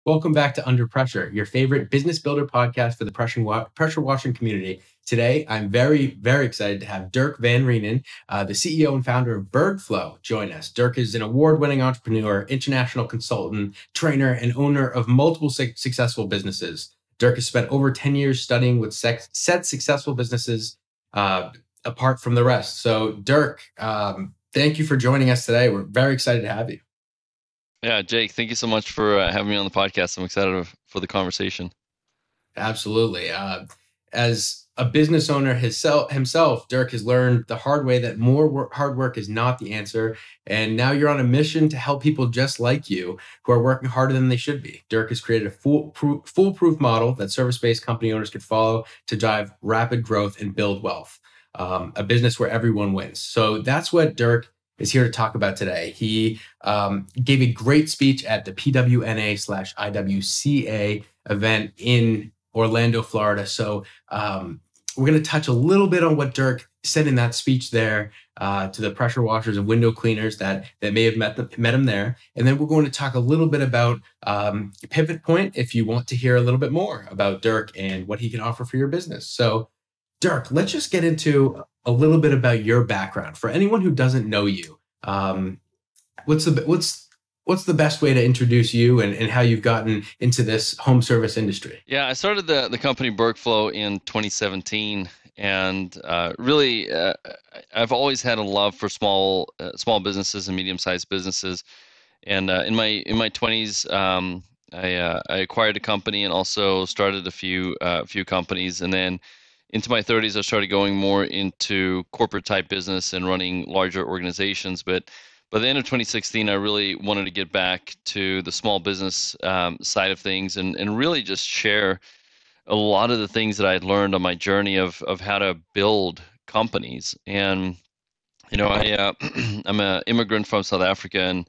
Welcome back to Under Pressure, your favorite business builder podcast for the pressure washing community. Today, I'm very, very excited to have Dirk van Reenen, the CEO and founder of BERGflow, join us. Dirk is an award-winning entrepreneur, international consultant, trainer, and owner of multiple successful businesses. Dirk has spent over 10 years studying what set successful businesses apart from the rest. So, Dirk, thank you for joining us today. We're very excited to have you. Yeah, Jake, thank you so much for having me on the podcast. I'm excited for the conversation. Absolutely. As a business owner himself, Dirk has learned the hard way that hard work is not the answer. And now you're on a mission to help people just like you who are working harder than they should be. Dirk has created a foolproof model that service-based company owners could follow to drive rapid growth and build wealth, a business where everyone wins. So that's what Dirk is here to talk about today. He gave a great speech at the PWNA/IWCA event in Orlando, Florida. So we're going to touch a little bit on what Dirk said in that speech there to the pressure washers and window cleaners that may have met him there. And then we're going to talk a little bit about Pivot Point if you want to hear a little bit more about Dirk and what he can offer for your business. So Dirk, let's just get into a little bit about your background. For anyone who doesn't know you, what's the best way to introduce you and how you've gotten into this home service industry? Yeah, I started the company BERGflow in 2017, and really, I've always had a love for small businesses and medium-sized businesses. And in my 20s, I acquired a company and also started a few companies, and then into my 30s, I started going more into corporate type business and running larger organizations. But by the end of 2016, I really wanted to get back to the small business side of things and really just share a lot of the things that I had learned on my journey of how to build companies. And I'm an immigrant from South Africa, and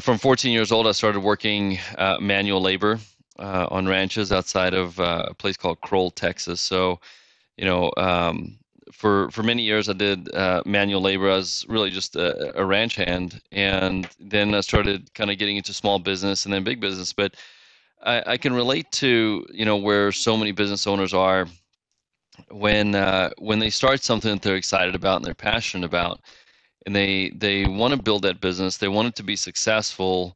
from 14 years old, I started working manual labor on ranches outside of a place called Kroll, Texas. So, for many years I did manual labor. I was really just a ranch hand, and then I started kind of getting into small business and then big business. But I can relate to where so many business owners are when they start something that they're excited about and they're passionate about, and they want to build that business. They want it to be successful,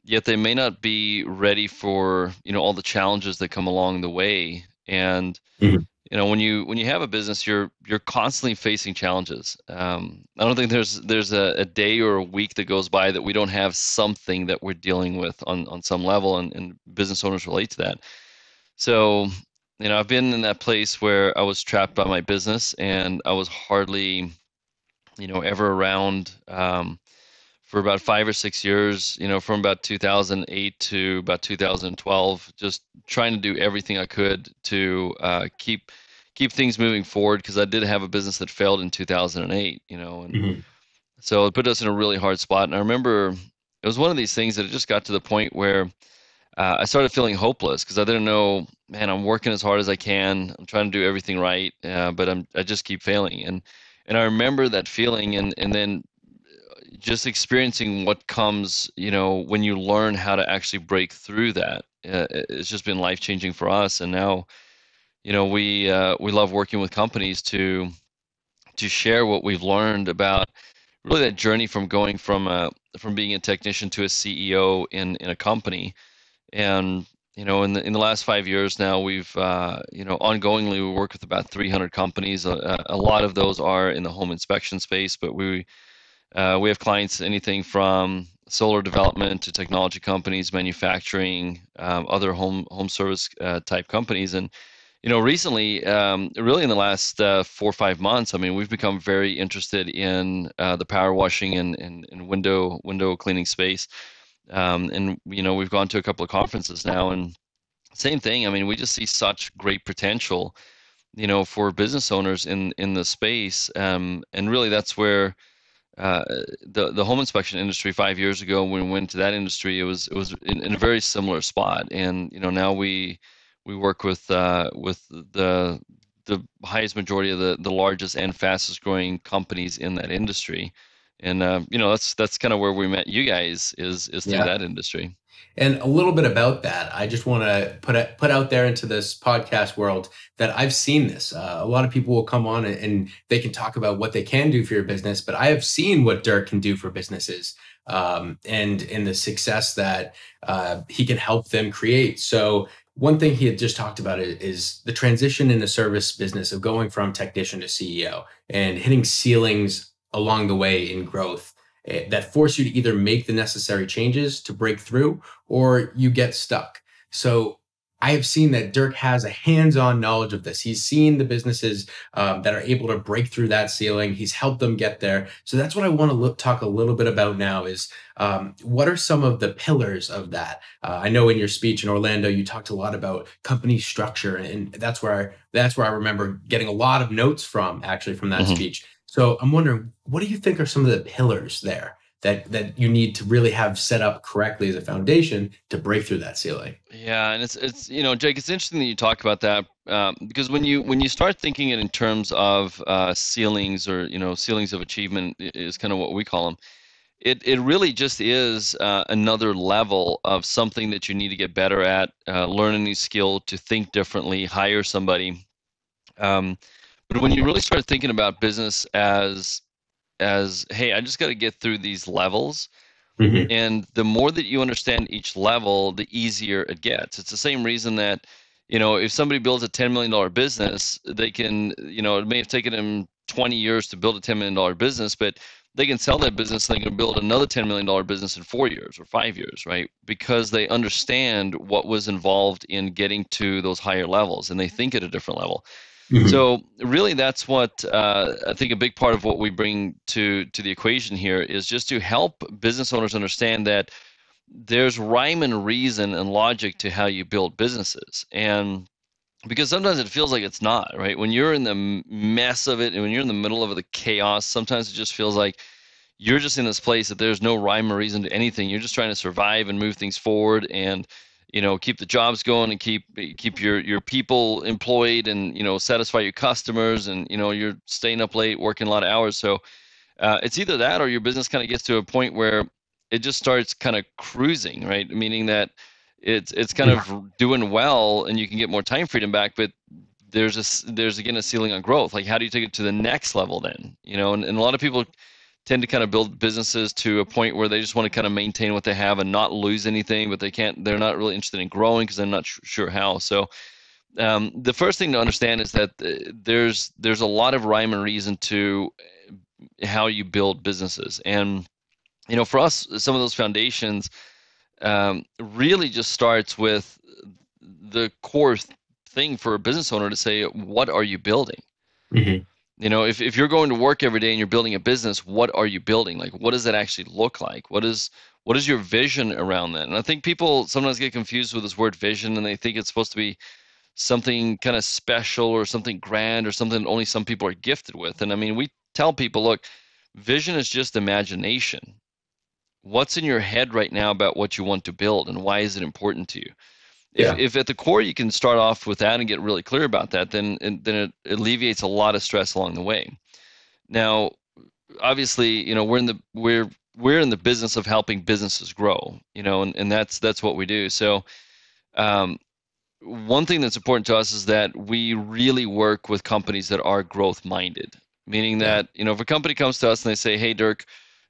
yet they may not be ready for all the challenges that come along the way. And Mhm. when you have a business, you're constantly facing challenges. I don't think there's a day or a week that goes by that we don't have something that we're dealing with on some level, and business owners relate to that. So I've been in that place where I was trapped by my business, and I was hardly ever around. For about 5 or 6 years, from about 2008 to about 2012, just trying to do everything I could to keep things moving forward, because I did have a business that failed in 2008, and Mhm. so it put us in a really hard spot. And I remember it was one of these things that it just got to the point where I started feeling hopeless because I didn't know, man, I'm working as hard as I can. I'm trying to do everything right, but I just keep failing. And I remember that feeling, and then just experiencing what comes, when you learn how to actually break through that. It's just been life changing for us. And now, we love working with companies to share what we've learned about really that journey from going from being a technician to a CEO in a company. And in the last 5 years now, we've ongoingly we work with about 300 companies. A lot of those are in the home inspection space, but we have clients anything from solar development to technology companies, manufacturing, other home service type companies. And recently, really in the last 4 or 5 months, I mean, we've become very interested in the power washing and window cleaning space. And we've gone to a couple of conferences now, and same thing. I mean, we just see such great potential, for business owners in the space. And really, that's where uh, the home inspection industry 5 years ago, when we went to that industry, it was in a very similar spot. And now we work with the highest majority of the largest and fastest growing companies in that industry. And that's kind of where we met you guys is through Yeah. that industry. And a little bit about that, I just want to put out there into this podcast world that I've seen this. A lot of people will come on and they can talk about what they can do for your business, but I have seen what Dirk can do for businesses, and the success that he can help them create. So one thing he had just talked about is the transition in the service business of going from technician to CEO and hitting ceilings along the way in growth, that force you to either make the necessary changes to break through or you get stuck. So I have seen that Dirk has a hands-on knowledge of this. He's seen the businesses that are able to break through that ceiling. He's helped them get there. So that's what I want to talk a little bit about now is what are some of the pillars of that? I know in your speech in Orlando, you talked a lot about company structure, and that's where I remember getting a lot of notes from actually from that Mhm. speech. So I'm wondering, what do you think are some of the pillars there that you need to really have set up correctly as a foundation to break through that ceiling? Yeah, and it's Jake, it's interesting that you talk about that, because when you start thinking it in terms of ceilings, or ceilings of achievement is kind of what we call them. It really just is another level of something that you need to get better at, learn a new skill, to think differently, hire somebody. Um, but when you really start thinking about business as hey, I just got to get through these levels, Hmm. and the more that you understand each level, the easier it gets. It's the same reason that, if somebody builds a $10 million business, they can, it may have taken them 20 years to build a $10 million business, but they can sell that business and they can build another $10 million business in 4 years or 5 years, right? Because they understand what was involved in getting to those higher levels, and they think at a different level. Hmm. So really, that's what I think a big part of what we bring to the equation here is just to help business owners understand that there's rhyme and reason and logic to how you build businesses. And because sometimes it feels like it's not, right? When you're in the mess of it and when you're in the middle of the chaos, sometimes it just feels like you're just in this place that there's no rhyme or reason to anything. You're just trying to survive and move things forward, and keep the jobs going, and keep your people employed, and satisfy your customers, and you're staying up late working a lot of hours. So it's either that, or your business kind of gets to a point where it just starts kind of cruising, right? Meaning that it's kind of doing well, and you can get more time freedom back, but there's again a ceiling on growth. Like, how do you take it to the next level then? And a lot of people tend to kind of build businesses to a point where they just want to kind of maintain what they have and not lose anything, but they're not really interested in growing because they're not sure how. So the first thing to understand is that there's a lot of rhyme and reason to how you build businesses. And for us, some of those foundations really just starts with the core thing for a business owner to say, what are you building? Hmm. If you're going to work every day and you're building a business, what are you building? Like, what does that actually look like? What is your vision around that? And I think people sometimes get confused with this word vision, and they think it's supposed to be something kind of special or something grand or something that only some people are gifted with. And I mean, we tell people, look, vision is just imagination. What's in your head right now about what you want to build, and why is it important to you? if Yeah. if at the core you can start off with that and get really clear about that, then it alleviates a lot of stress along the way. Now, obviously, we're in the business of helping businesses grow, and that's what we do. So um, one thing that's important to us is that we really work with companies that are growth minded, meaning Yeah. that, if a company comes to us and they say, hey, Dirk,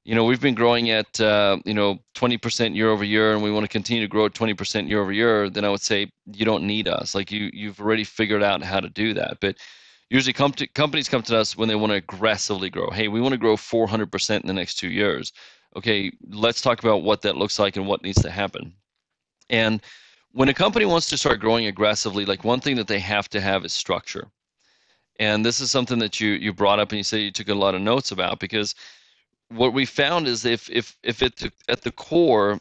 we've been growing at 20% year over year, and we want to continue to grow at 20% year over year, then I would say you don't need us. Like, you've already figured out how to do that. But usually companies come to us when they want to aggressively grow. Hey, we want to grow 400% in the next 2 years. Okay, let's talk about what that looks like and what needs to happen. And when a company wants to start growing aggressively, like, one thing that they have to have is structure. And this is something that you brought up and you say you took a lot of notes about, because what we found is if at the core,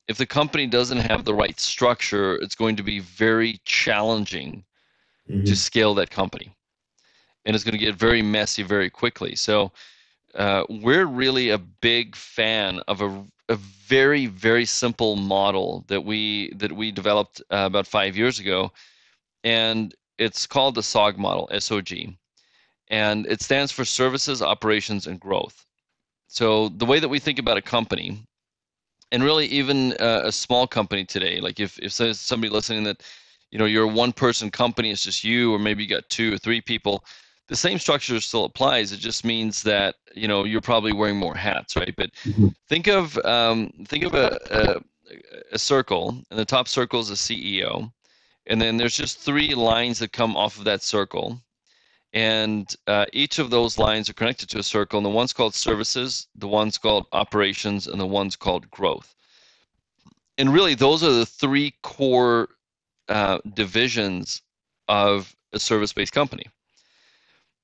if the company doesn't have the right structure, it's going to be very challenging to Hmm. scale that company, and it's going to get very messy very quickly. So we're really a big fan of a very, very simple model that we developed about 5 years ago, and it's called the SOG model, SOG, and it stands for Services, Operations, and Growth. So the way that we think about a company, and really even a small company today, like if there's somebody listening that, you're a one-person company, it's just you, or maybe you got two or three people, the same structure still applies. It just means that, you're probably wearing more hats, right? But Mhm. think of a circle, and the top circle is a CEO, and then there's just three lines that come off of that circle, and each of those lines are connected to a circle, and the one's called services, the one's called operations, and the one's called growth. And really, those are the three core divisions of a service-based company.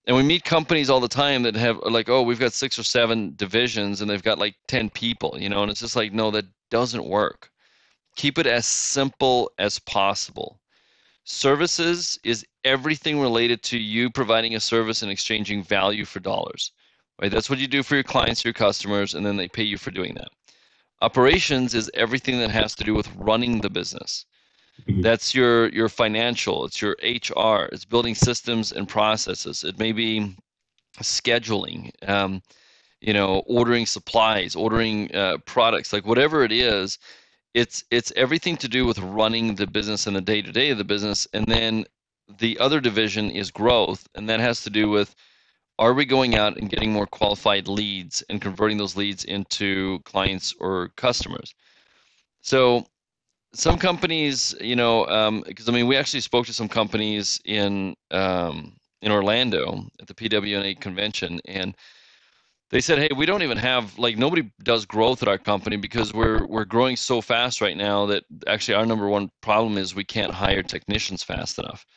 And we meet companies all the time that have like, oh, we've got 6 or 7 divisions, and they've got like 10 people, and it's just like, no, that doesn't work. Keep it as simple as possible. Services is everything related to you providing a service and exchanging value for dollars, right? That's what you do for your clients, your customers, and then they pay you for doing that. Operations is everything that has to do with running the business. Mhm. That's your financial, it's your HR, it's building systems and processes. It may be scheduling, ordering supplies, ordering products, like whatever it is. It's everything to do with running the business and the day to day of the business. And then the other division is growth, and that has to do with, are we going out and getting more qualified leads and converting those leads into clients or customers? So some companies, because I mean, we actually spoke to some companies in Orlando at the PWNA convention, and they said, "Hey, we don't even have, like, nobody does growth at our company because we're growing so fast right now that actually our number one problem is we can't hire technicians fast enough."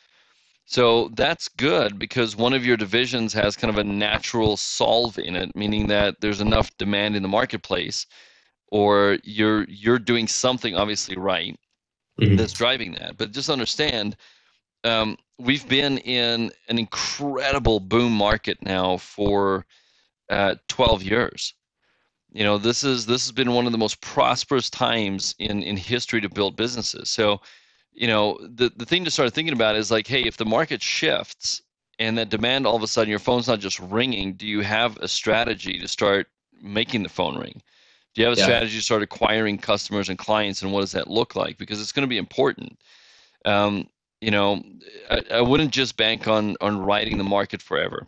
So that's good because one of your divisions has kind of a natural solve in it, meaning that there's enough demand in the marketplace, or you're doing something obviously right Mhm. that's driving that. But just understand, we've been in an incredible boom market now for 12 years. This has been one of the most prosperous times in history to build businesses. So, the thing to start thinking about is like, hey, if the market shifts and that demand, all of a sudden your phone's not just ringing, do you have a strategy to start making the phone ring? Do you have a Yeah. strategy to start acquiring customers and clients, and what does that look like? Because it's going to be important. Um, you know, I wouldn't just bank on riding the market forever.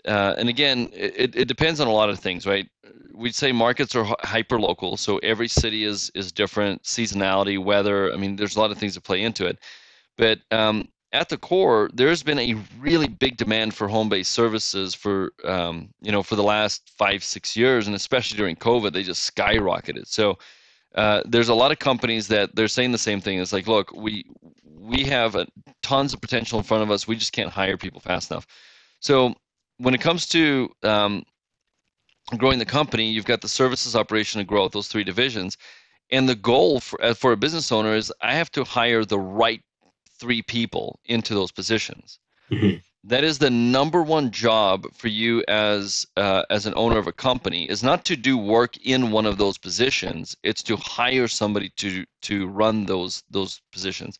And again, it depends on a lot of things, right? We'd say markets are hyper local, so every city is different. Seasonality, weather. I mean, there's a lot of things that play into it. But at the core, there's been a really big demand for home-based services for the last 5 6 years, and especially during COVID, they just skyrocketed. So there's a lot of companies that they're saying the same thing. It's like, look, we have tons of potential in front of us. We just can't hire people fast enough. So when it comes to growing the company, you've got the services, operation, and growth, those three divisions. And the goal for a business owner is, I have to hire the right three people into those positions. Mhm. That is the number one job for you as an owner of a company, is not to do work in one of those positions. It's to hire somebody to run those positions.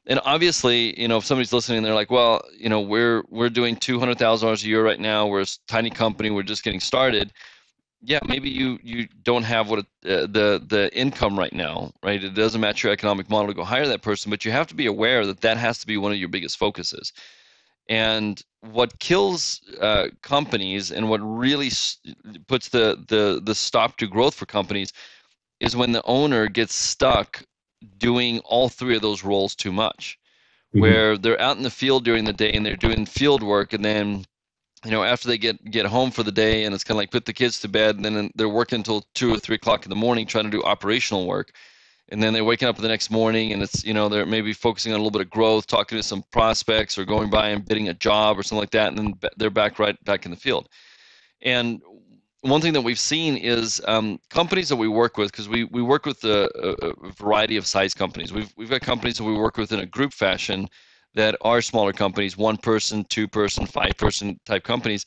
And obviously, if somebody's listening, they're like, well, we're doing $200,000 a year right now. We're a tiny company. We're just getting started. Yeah, maybe you don't have the income right now, right? It doesn't match your economic model to go hire that person, but you have to be aware that that has to be one of your biggest focuses. And what kills companies, and what really puts the stop to growth for companies, is when the owner gets stuck doing all three of those roles too much, Mhm. where they're out in the field during the day and they're doing field work, and then after they get home for the day, and it's kind of like put the kids to bed, and then they're working until 2 or 3 o'clock in the morning trying to do operational work, and then they're waking up the next morning, and it's they're maybe focusing on a little bit of growth, talking to some prospects, or going by and bidding a job or something like that, and then they're right back in the field. And one thing that we've seen is companies that we work with, because we work with a variety of size companies. We've got companies that we work with in a group fashion that are smaller companies, 1 person, 2 person, 5 person type companies.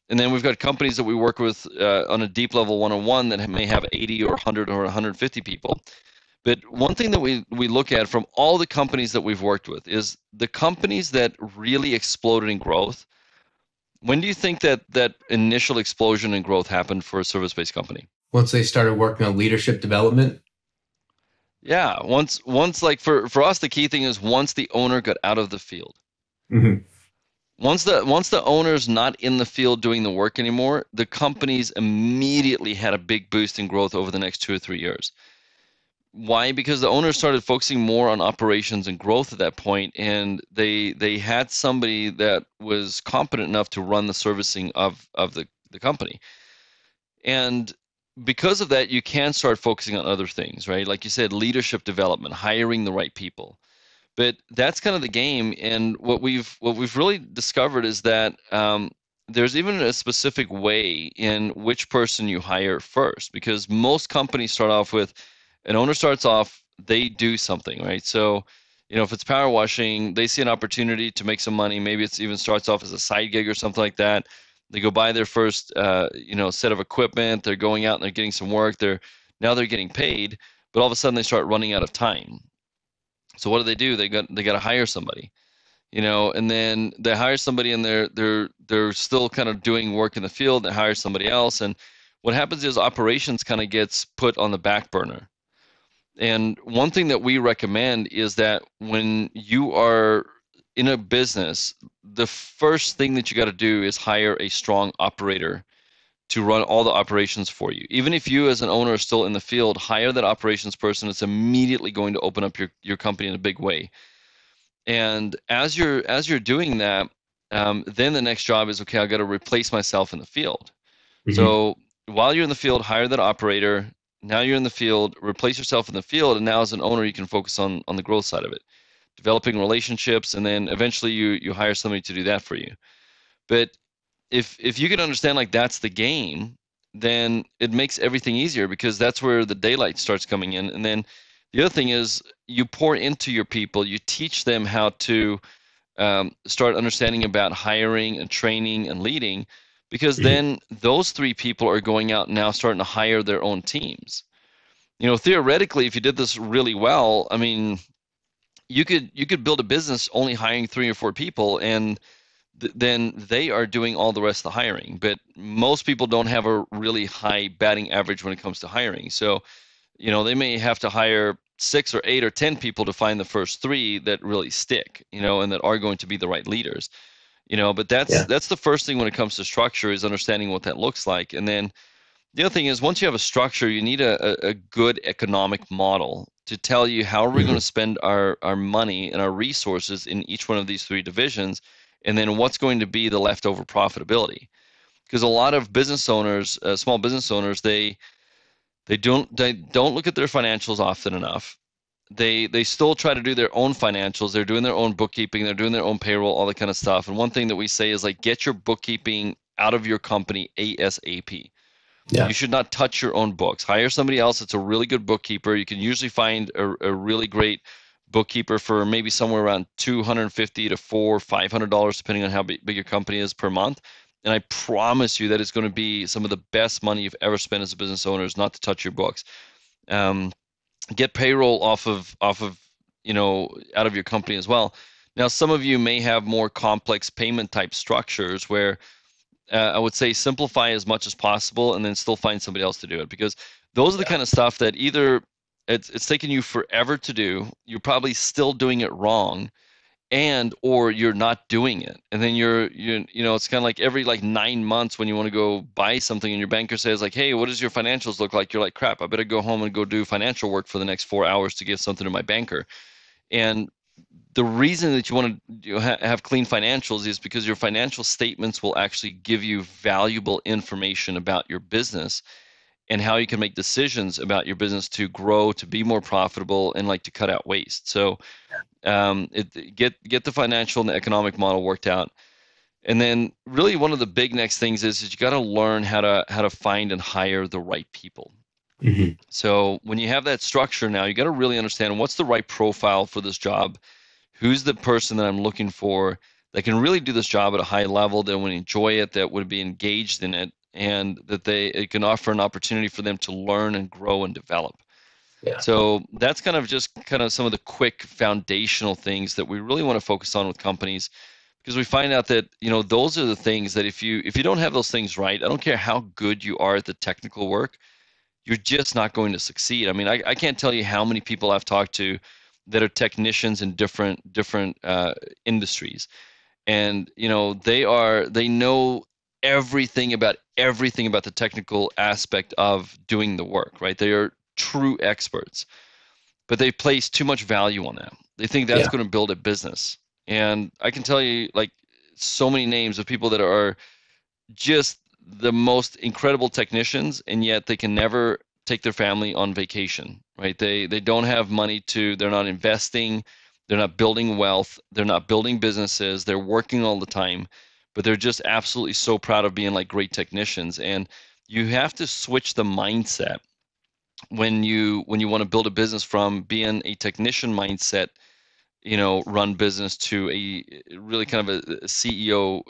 And then we've got companies that we work with on a deep level one-on-one that may have 80 or 100 or 150 people. But one thing that we look at from all the companies that we've worked with is the companies that really exploded in growth. When do you think that that initial explosion in growth happened for a service-based company? Once they started working on leadership development. Yeah, once like for us, the key thing is once the owner got out of the field. Hmm. Once the owner's not in the field doing the work anymore, the companies immediately had a big boost in growth over the next 2 or 3 years. Why? Because the owner started focusing more on operations and growth at that point, and they had somebody that was competent enough to run the servicing of the company. And because of that, you can start focusing on other things, right? Like you said, leadership development, hiring the right people. But that's kind of the game. And what we've really discovered is that there's even a specific way in which person you hire first, because most companies start off with an owner starts off, they do something, right? So, if it's power washing, they see an opportunity to make some money. Maybe it's even starts off as a side gig or something like that. They go buy their first, set of equipment. They're going out and they're getting some work. They're getting paid, but all of a sudden they start running out of time. So what do? They got to hire somebody, and then they hire somebody and they're still kind of doing work in the field. They hire somebody else, and what happens is operations kind of gets put on the back burner. And one thing that we recommend is that when you are in a business, the first thing that you got to do is hire a strong operator to run all the operations for you. Even if you as an owner are still in the field, hire that operations person. It's immediately going to open up your company in a big way. And as you're doing that, then the next job is, okay, I got to replace myself in the field. Hmm. So while you're in the field, hire that operator. Now you're in the field, replace yourself in the field, and now as an owner, you can focus on the growth side of it, developing relationships, and then eventually you hire somebody to do that for you. But if you can understand like that's the game, then it makes everything easier because that's where the daylight starts coming in. And then the other thing is you pour into your people, you teach them how to start understanding about hiring and training and leading, because Hmm. then those three people are going out now starting to hire their own teams. Theoretically, if you did this really well, I mean, you could build a business only hiring 3 or 4 people, and then they are doing all the rest of the hiring. But most people don't have a really high batting average when it comes to hiring. So, they may have to hire 6 or 8 or 10 people to find the first three that really stick, and that are going to be the right leaders. But that's Yeah. that's the first thing when it comes to structure is understanding what that looks like. And then the other thing is once you have a structure, you need a good economic model to tell you how are we going Hmm. to spend our money and our resources in each one of these three divisions, and then what's going to be the leftover profitability. Because a lot of business owners, small business owners, they don't look at their financials often enough. They still try to do their own financials. They're doing their own bookkeeping. They're doing their own payroll, all that kind of stuff. And one thing that we say is like get your bookkeeping out of your company ASAP. You Yeah. should not touch your own books. Hire somebody else that's a really good bookkeeper. You can usually find a really great bookkeeper for maybe somewhere around 250 to $400, $500, depending on how big your company is per month. And I promise you that it's going to be some of the best money you've ever spent as a business owner is not to touch your books. Um, get payroll out of your company as well. Now, some of you may have more complex payment type structures where I would say simplify as much as possible and then still find somebody else to do it, because those are the Yeah. kind of stuff that either it's taken you forever to do, you're probably still doing it wrong, and or you're not doing it. And then it's kind of like every like 9 months when you want to go buy something and your banker says like, hey, what does your financials look like? You're like, crap, I better go home and go do financial work for the next 4 hours to give something to my banker. And the reason that you want to have clean financials is because your financial statements will actually give you valuable information about your business and how you can make decisions about your business to grow, to be more profitable, and like to cut out waste. So get the financial and the economic model worked out. And then really one of the big next things is you got to learn how to find and hire the right people. Hmm. So when you have that structure now, you got to really understand what's the right profile for this job. Who's the person that I'm looking for that can really do this job at a high level, that would enjoy it, that would be engaged in it, and that it can offer an opportunity for them to learn and grow and develop. Yeah. So that's kind of just kind of some of the quick foundational things that we really want to focus on with companies. because we find out that, those are the things that if you don't have those things right, I don't care how good you are at the technical work, you're just not going to succeed. I mean, I can't tell you how many people I've talked to that are technicians in different industries, and they know everything about the technical aspect of doing the work, right? They are true experts, but they place too much value on that. They think that's Yeah. going to build a business. And I can tell you, like, so many names of people that are just the most incredible technicians, and yet they can never take their family on vacation, right? They don't have money to, they're not investing, they're not building wealth, they're not building businesses, they're working all the time, but they're just absolutely so proud of being like great technicians. And you have to switch the mindset when you want to build a business from being a technician mindset, run business, to a really kind of a CEO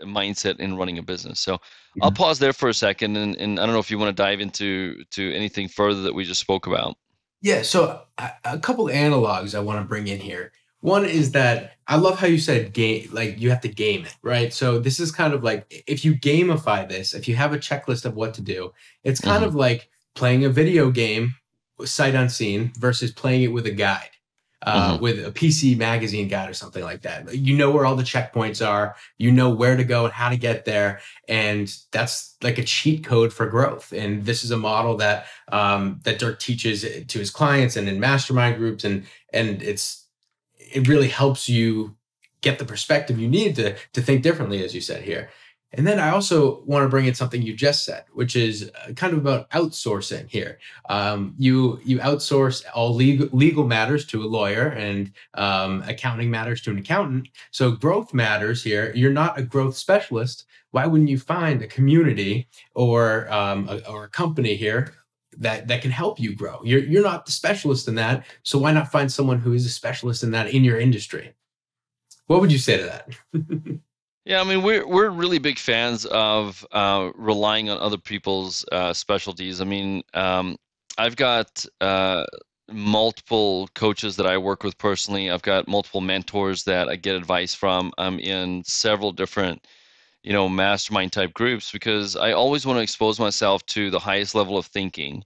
mindset in running a business. So I'll Mhm. pause there for a second, and I don't know if you want to dive into anything further that we just spoke about. Yeah, so a couple analogs I want to bring in here. One is that I love how you said game, like you have to game it, right? So this is kind of like if you gamify this, if you have a checklist of what to do, it's kind Hmm. of like playing a video game sight unseen versus playing it with a guide, Hmm. with a PC magazine guide or something like that. You know where all the checkpoints are, you know where to go and how to get there, and that's like a cheat code for growth. And this is a model that Dirk teaches to his clients and in mastermind groups, and it really helps you get the perspective you need to think differently, as you said here. And then I also want to bring in something you just said, which is kind of about outsourcing here. You outsource all legal matters to a lawyer, and accounting matters to an accountant. So growth matters here. You're not a growth specialist. Why wouldn't you find a community or a company here that can help you grow? You're not the specialist in that, so why not find someone who is a specialist in that in your industry? What would you say to that? Yeah, I mean, we're really big fans of relying on other people's specialties. I mean, I've got multiple coaches that I work with personally. I've got multiple mentors that I get advice from. I'm in several different, mastermind type groups, because I always want to expose myself to the highest level of thinking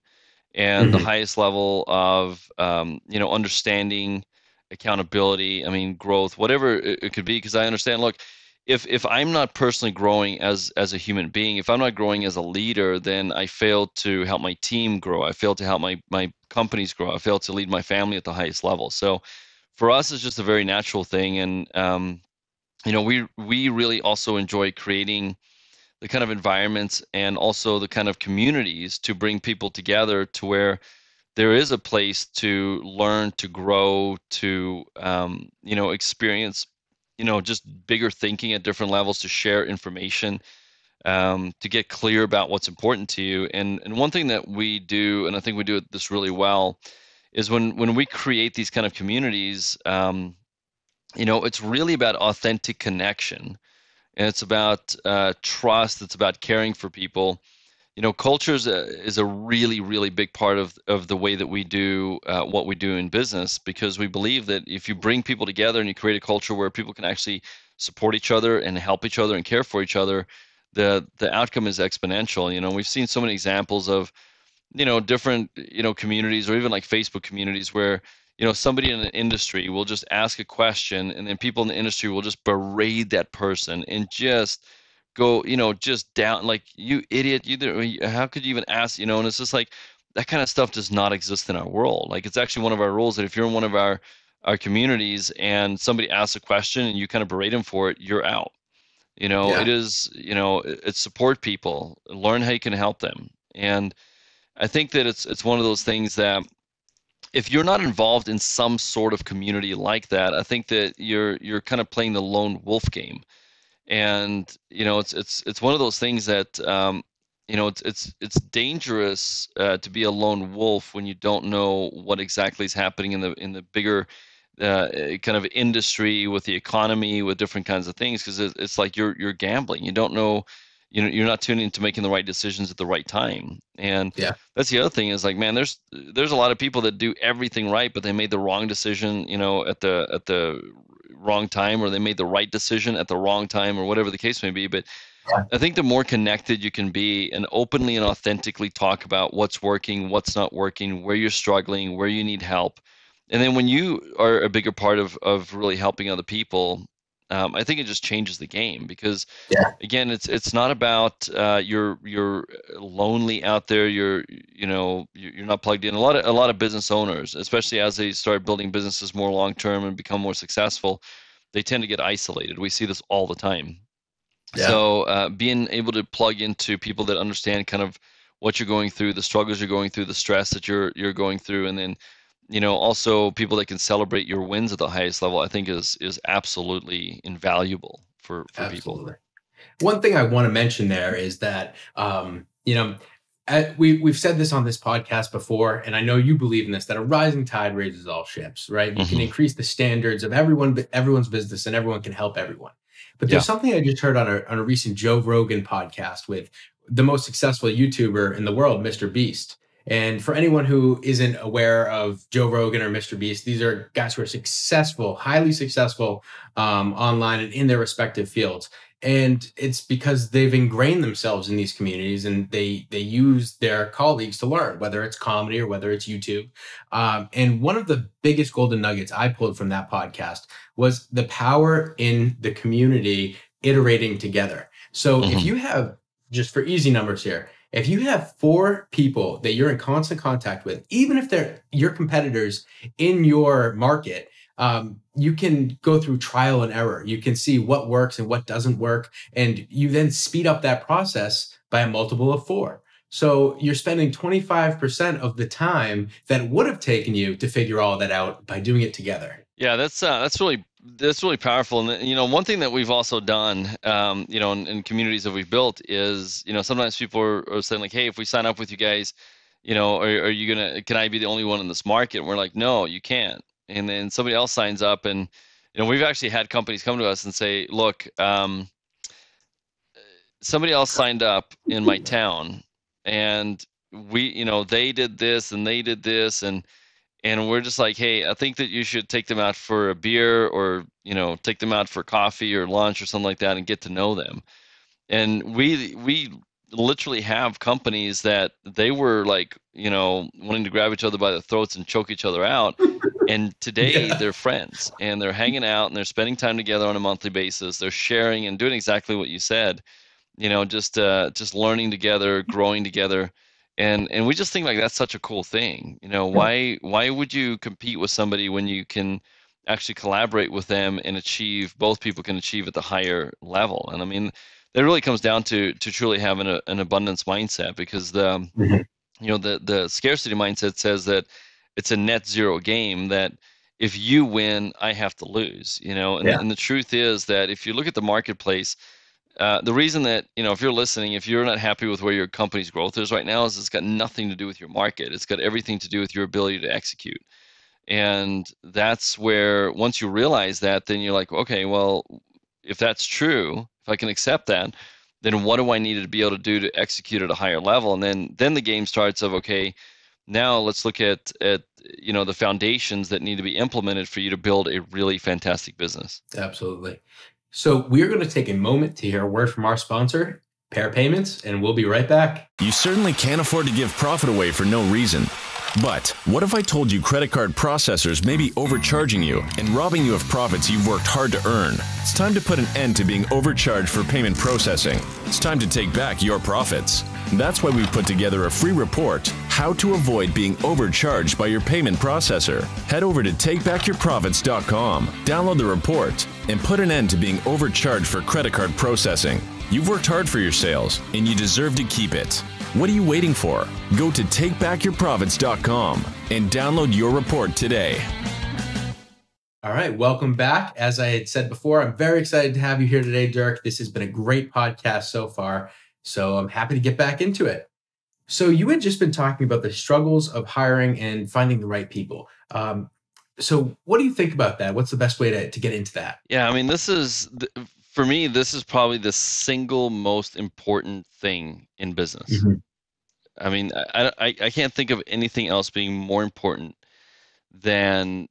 and the Mhm. highest level of, understanding, accountability. I mean, growth, whatever it could be, because I understand. Look, if I'm not personally growing as a human being, if I'm not growing as a leader, then I fail to help my team grow. I fail to help my companies grow. I fail to lead my family at the highest level. So for us, it's just a very natural thing, and we really also enjoy creating the kind of environments and also the kind of communities to bring people together to where there is a place to learn, to grow, to experience, just bigger thinking at different levels, to share information, to get clear about what's important to you. And one thing that we do, and I think we do this really well, is when we create these kind of communities, it's really about authentic connection, and it's about trust. It's about caring for people. Culture is a really, really big part of the way that we do what we do in business, because we believe that if you bring people together and you create a culture where people can actually support each other and help each other and care for each other, the outcome is exponential. We've seen so many examples of different communities, or even like Facebook communities, where somebody in an industry will just ask a question, and then people in the industry will just berate that person and just go just down, like, you idiot, how could you even ask, and it's just like that kind of stuff does not exist in our world. Like, it's actually one of our rules that if you're in one of our communities and somebody asks a question and you kind of berate them for it, you're out. It Yeah. is, it's support people, learn how you can help them. And I think that it's one of those things that if you're not involved in some sort of community like that, I think that you're kind of playing the lone wolf game. And it's one of those things that it's dangerous to be a lone wolf when you don't know what exactly is happening in the bigger kind of industry, with the economy, with different kinds of things, because it's like you're gambling. You don't know, you're not tuning into making the right decisions at the right time. And Yeah. that's the other thing, is like, man, there's a lot of people that do everything right, but they made the wrong decision, at the wrong time, or they made the right decision at the wrong time, or whatever the case may be. But Yeah. I think the more connected you can be and openly and authentically talk about what's working, what's not working, where you're struggling, where you need help. And then when you are a bigger part of really helping other people, I think it just changes the game, because Yeah. again, it's not about you're lonely out there. You're not plugged in. A lot of business owners, especially as they start building businesses more long term and become more successful, they tend to get isolated. We see this all the time. Yeah. So being able to plug into people that understand kind of what you're going through, the struggles you're going through, the stress that you're going through, and then also people that can celebrate your wins at the highest level, I think is absolutely invaluable for people. Absolutely. One thing I want to mention there is that, we've said this on this podcast before, and I know you believe in this, that a rising tide raises all ships, right? You can Hmm. increase the standards of everyone's business, and everyone can help everyone. But Yeah. there's something I just heard on a recent Joe Rogan podcast with the most successful YouTuber in the world, Mr. Beast. And for anyone who isn't aware of Joe Rogan or Mr. Beast, these are guys who are successful, highly successful online and in their respective fields. And it's because they've ingrained themselves in these communities, and they use their colleagues to learn, whether it's comedy or whether it's YouTube. And one of the biggest golden nuggets I pulled from that podcast was the power in the community iterating together. So if Hmm. you have, just for easy numbers here, if you have 4 people that you're in constant contact with, even if they're your competitors in your market, you can go through trial and error. You can see what works and what doesn't work. And you then speed up that process by a multiple of 4. So you're spending 25% of the time that would have taken you to figure all that out by doing it together. Yeah, that's really powerful. And one thing that we've also done, in communities that we've built is, sometimes people are saying like, hey, if we sign up with you guys, are you can I be the only one in this market? And we're like, no, you can't. And then somebody else signs up, and we've actually had companies come to us and say, look, somebody else signed up in my town, and they did this and they did this, and we're just like, hey, I think that you should take them out for a beer, or take them out for coffee or lunch or something like that, and get to know them. And we literally have companies that they were like, wanting to grab each other by the throats and choke each other out. And today Yeah. they're friends, and they're hanging out, and they're spending time together on a monthly basis. They're sharing and doing exactly what you said, just learning together, growing together. And we just think like that's such a cool thing. Why would you compete with somebody when you can actually collaborate with them and both people can achieve at the higher level? And I mean, that really comes down to truly having an abundance mindset, because Mhm. the scarcity mindset says that it's a net zero game, that if you win, I have to lose. And Yeah. the truth is that if you look at the marketplace, the reason that, if you're listening, if you're not happy with where your company's growth is right now, is it's got nothing to do with your market. It's got everything to do with your ability to execute. And that's where, once you realize that, then you're like, okay, well, if that's true, if I can accept that, then what do I need to be able to do to execute at a higher level? And then the game starts of, okay, now let's look at the foundations that need to be implemented for you to build a really fantastic business. Absolutely. So we're going to take a moment to hear a word from our sponsor, Pair Payments, and we'll be right back. You certainly can't afford to give profit away for no reason. But what if I told you credit card processors may be overcharging you and robbing you of profits you've worked hard to earn? It's time to put an end to being overcharged for payment processing. It's time to take back your profits. That's why we've put together a free report, How to Avoid Being Overcharged by Your Payment Processor. Head over to takebackyourprofits.com, download the report, and put an end to being overcharged for credit card processing. You've worked hard for your sales, and you deserve to keep it. What are you waiting for? Go to takebackyourprofits.com and download your report today. All right, welcome back. As I had said before, I'm very excited to have you here today, Dirk. This has been a great podcast so far, so I'm happy to get back into it. So you had just been talking about the struggles of hiring and finding the right people. So what do you think about that? What's the best way to get into that? Yeah, I mean, for me, this is probably the single most important thing in business. Mhm. I mean, I can't think of anything else being more important than,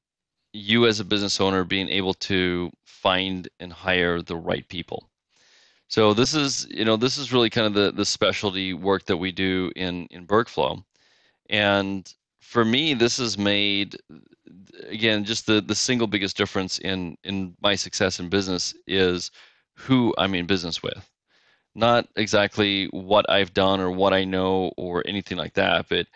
you as a business owner being able to find and hire the right people. So this is, this is really kind of the specialty work that we do in BERGflow. And for me, this has made, again, just the single biggest difference in my success in business is who I'm in business with. Not exactly what I've done or what I know or anything like that, but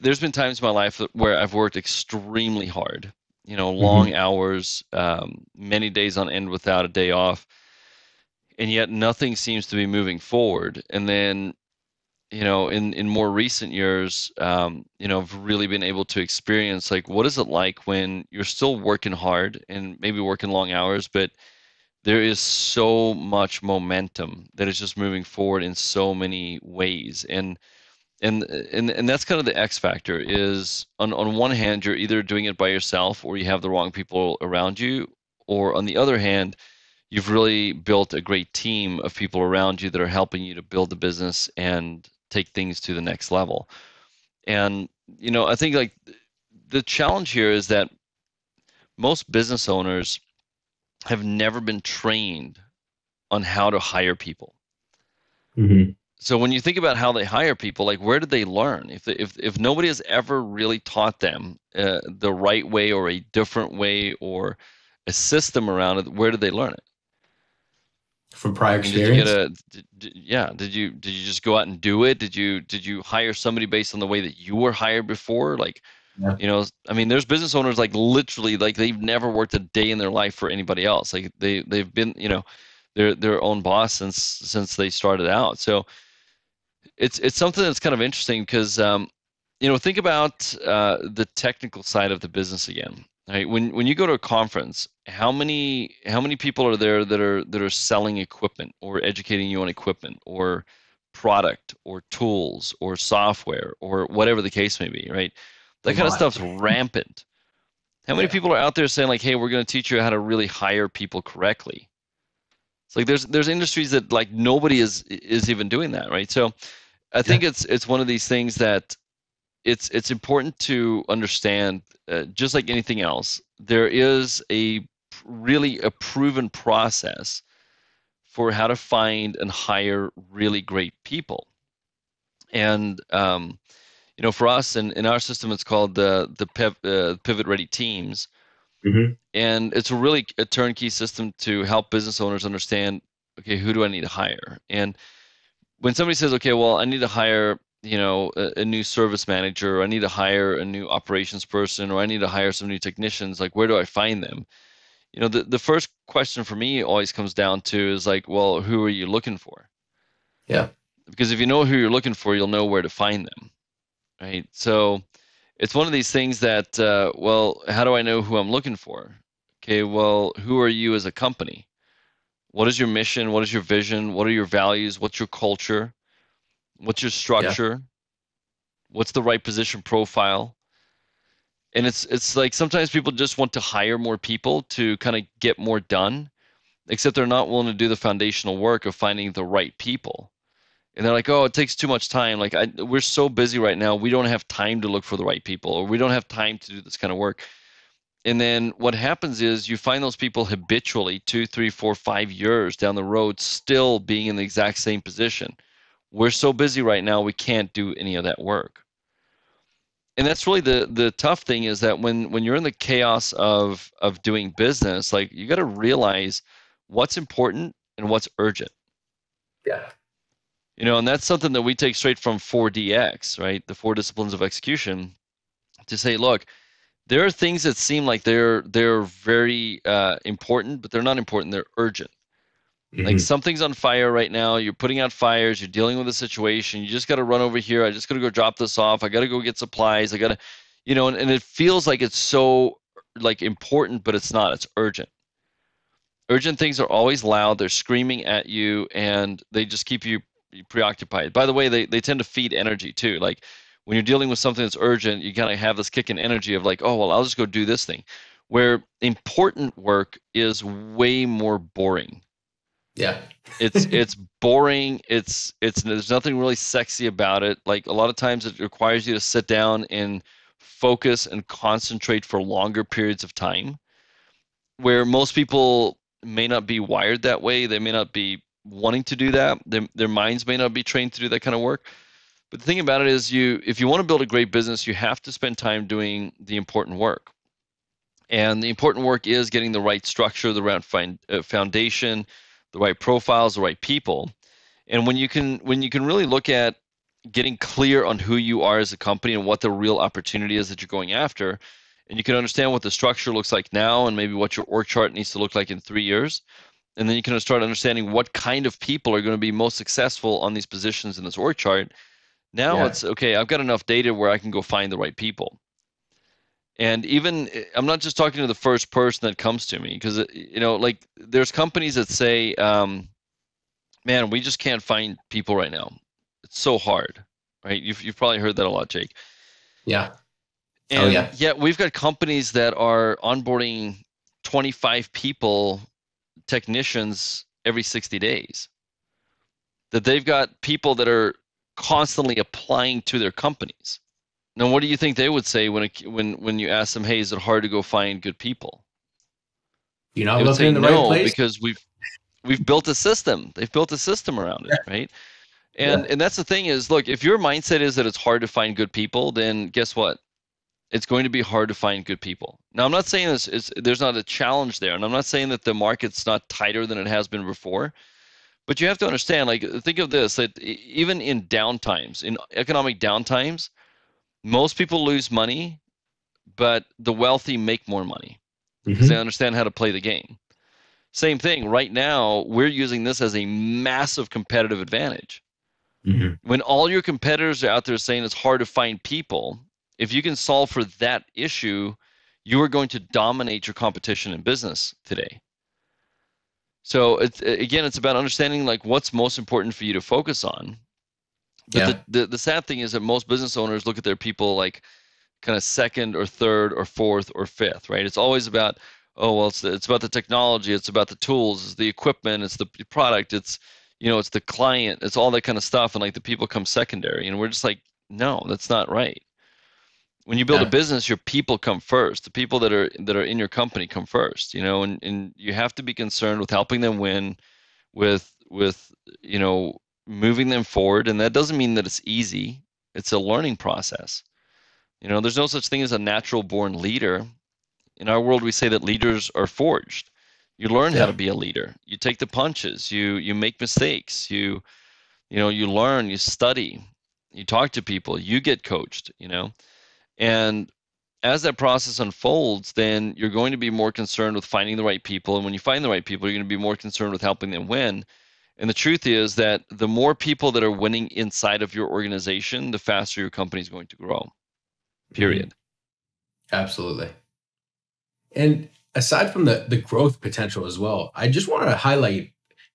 there's been times in my life where I've worked extremely hard, long hours, many days on end without a day off, and yet nothing seems to be moving forward. And then, in more recent years, I've really been able to experience, like, what is it like when you're still working hard and maybe working long hours, but there is so much momentum that is just moving forward in so many ways. And that's kind of the X factor is on one hand, you're either doing it by yourself or you have the wrong people around you, or on the other hand, you've really built a great team of people around you that are helping you to build the business and take things to the next level. And, I think, like, the challenge here is that most business owners have never been trained on how to hire people. So when you think about how they hire people, like, where did they learn? If nobody has ever really taught them the right way or a different way or a system around it, where did they learn it? From prior experience? Did you just go out and do it? Did you hire somebody based on the way that you were hired before? Like, there's business owners, like, literally, like, they've never worked a day in their life for anybody else. Like, they've been, their own boss since they started out. So it's something that's kind of interesting because think about the technical side of the business again. Right? When you go to a conference, how many people are there that are selling equipment or educating you on equipment or product or tools or software or whatever the case may be, right? That kind of stuff's rampant. How many people are out there saying, like, hey, we're going to teach you how to really hire people correctly? It's like there's industries that, like, nobody is even doing that, right? So I think it's one of these things that it's important to understand, just like anything else, there is really a proven process for how to find and hire really great people. And for us in our system, it's called the Pivot Ready Teams. And it's really a turnkey system to help business owners understand, okay, who do I need to hire? And when somebody says, okay, well, I need to hire, a new service manager, or I need to hire a new operations person, or I need to hire some new technicians, like, where do I find them? The first question for me always comes down to is, like, well, who are you looking for? Yeah. Because if you know who you're looking for, you'll know where to find them, right? So it's one of these things that, well, how do I know who I'm looking for? Okay, well, who are you as a company? What is your mission? What is your vision? What are your values? What's your culture? What's your structure? What's the right position profile? And it's like sometimes people just want to hire more people to kind of get more done, except they're not willing to do the foundational work of finding the right people. And they're like, oh, it takes too much time. Like, we're so busy right now, we don't have time to look for the right people, or we don't have time to do this kind of work. And then what happens is you find those people habitually 2, 3, 4, 5 years down the road still being in the exact same position. We're so busy right now, we can't do any of that work. And that's really the tough thing, is that when you're in the chaos of doing business, like, you got to realize what's important and what's urgent. Yeah. And that's something that we take straight from 4DX, right? The 4 disciplines of execution, to say, look, there are things that seem like they're very important, but they're not important. They're urgent. Like, something's on fire right now. You're putting out fires. You're dealing with a situation. You just got to run over here. I just got to go drop this off. I got to go get supplies. I got to, and it feels like it's so, like, important, but it's not. It's urgent. Urgent things are always loud. They're screaming at you, and they just keep you preoccupied. By the way, they tend to feed energy too. Like, when you're dealing with something that's urgent, you kind of have this kick in energy of, like, oh, well, I'll just go do this thing. Where important work is way more boring. Yeah. It's boring. It's there's nothing really sexy about it. Like, a lot of times it requires you to sit down and focus and concentrate for longer periods of time, where most people may not be wired that way. They may not be wanting to do that. Their minds may not be trained to do that kind of work. But the thing about it is, if you want to build a great business, you have to spend time doing the important work. And the important work is getting the right structure, the right foundation, the right profiles, the right people. And when you can really look at getting clear on who you are as a company and what the real opportunity is that you're going after, and you can understand what the structure looks like now and maybe what your org chart needs to look like in 3 years, and then you can start understanding what kind of people are going to be most successful on these positions in this org chart. Now it's, okay, I've got enough data where I can go find the right people. And even, I'm not just talking to the first person that comes to me, because, like, there's companies that say, man, we just can't find people right now. It's so hard, right? You've probably heard that a lot, Jake. Yeah. And yet we've got companies that are onboarding 25 people, technicians, every 60 days. That they've got people that are constantly applying to their companies. Now, what do you think they would say when you ask them, hey, is it hard to go find good people? You're not looking in the right place? Because we've built a system. They've built a system around it, right? And that's the thing is, look, if your mindset is that it's hard to find good people, then guess what? It's going to be hard to find good people. Now, I'm not saying there's not a challenge there, and I'm not saying that the market's not tighter than it has been before, but you have to understand, like, think of this, that even in downtimes, in economic downtimes, most people lose money, but the wealthy make more money because they understand how to play the game. Same thing, right now, we're using this as a massive competitive advantage. When all your competitors are out there saying it's hard to find people, if you can solve for that issue, you are going to dominate your competition in business today. So it's about understanding, like, what's most important for you to focus on. But the sad thing is that most business owners look at their people like kind of second or third or fourth or fifth, right? It's always about, oh, well, it's about the technology, it's about the tools, it's the equipment, it's the product, it's the client, it's all that kind of stuff, and like the people come secondary, and we're just like, no, that's not right. When you build a business, your people come first. The people that are in your company come first, and you have to be concerned with helping them win, with moving them forward. And that doesn't mean that it's easy. It's a learning process. There's no such thing as a natural born leader. In our world, we say that leaders are forged. You learn how to be a leader. You take the punches. You make mistakes. You learn. You study. You talk to people. You get coached. And as that process unfolds, then you're going to be more concerned with finding the right people. And when you find the right people, you're going to be more concerned with helping them win. And the truth is that the more people that are winning inside of your organization, the faster your company is going to grow. Period. Absolutely. And aside from the growth potential as well, I just want to highlight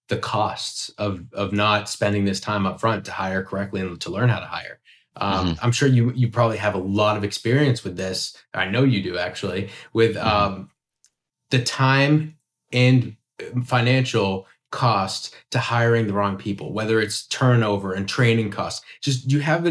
the costs of not spending this time up front to hire correctly and to learn how to hire. I'm sure you probably have a lot of experience with this. I know you do, actually, with the time and financial cost to hiring the wrong people, whether it's turnover and training costs. Just do you have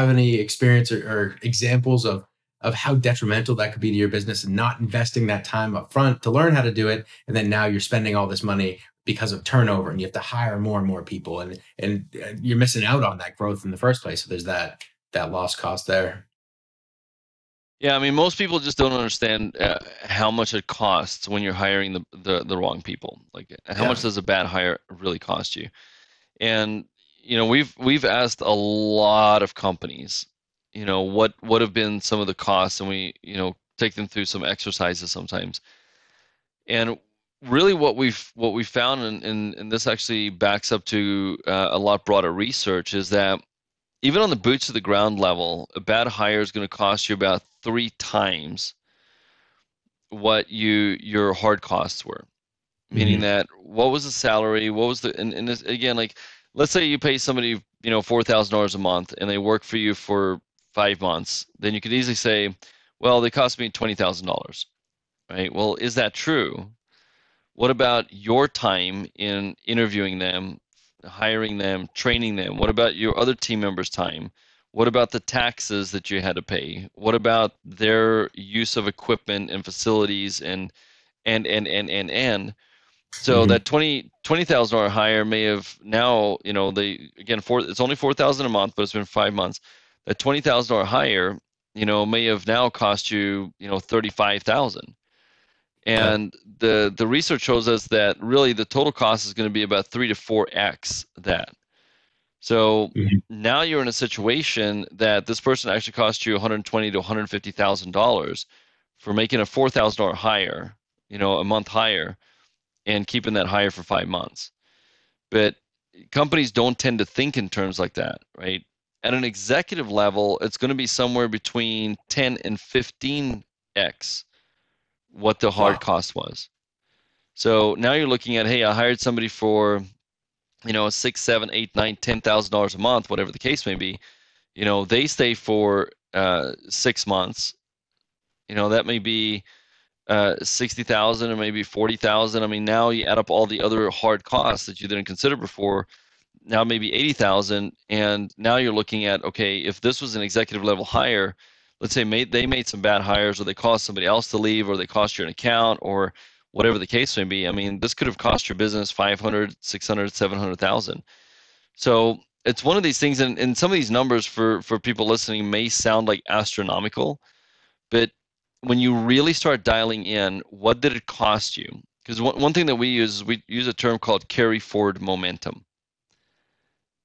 any experience or examples of how detrimental that could be to your business and not investing that time up front to learn how to do it, and then now you're spending all this money because of turnover and you have to hire more and more people, and you're missing out on that growth in the first place. So there's that lost cost there. Yeah, I mean, most people just don't understand how much it costs when you're hiring the wrong people. Like, how much does a bad hire really cost you? And we've asked a lot of companies, what have been some of the costs, and we take them through some exercises sometimes. And really, what we've found, and this actually backs up to a lot broader research, is that even on the boots to the ground level, a bad hire is going to cost you about 3 times what your hard costs were. Meaning that, what was the salary? What was and this, again, like, let's say you pay somebody $4,000 a month and they work for you for 5 months, then you could easily say, well, they cost me $20,000, right? Well, is that true? What about your time in interviewing them, hiring them, training them? What about your other team members' time? What about the taxes that you had to pay? What about their use of equipment and facilities and so Mm-hmm. that $20,000 hire may have now, it's only 4,000 a month, but it's been 5 months. That $20,000 hire, may have now cost you, 35,000. Okay. And the research shows us that really the total cost is going to be about 3 to 4x that. So Mm-hmm. now you're in a situation that this person actually cost you $120,000 to $150,000 for making a $4,000 hire, a month hire, and keeping that hire for 5 months. But companies don't tend to think in terms like that, right? At an executive level, it's going to be somewhere between 10 and 15x what the hard Wow. cost was. So now you're looking at, hey, I hired somebody for, six, seven, eight, nine, $10,000 a month, whatever the case may be. They stay for 6 months. That may be 60,000 or maybe 40,000. I mean, now you add up all the other hard costs that you didn't consider before. Now maybe 80,000, and now you're looking at, okay, if this was an executive level hire, let's say they made some bad hires, or they caused somebody else to leave, or they cost you an account, or whatever the case may be. I mean, this could have cost your business 500, 600, 700,000. So it's one of these things, and some of these numbers for people listening may sound like astronomical, but when you really start dialing in, what did it cost you? Because one thing that we use a term called carry forward momentum.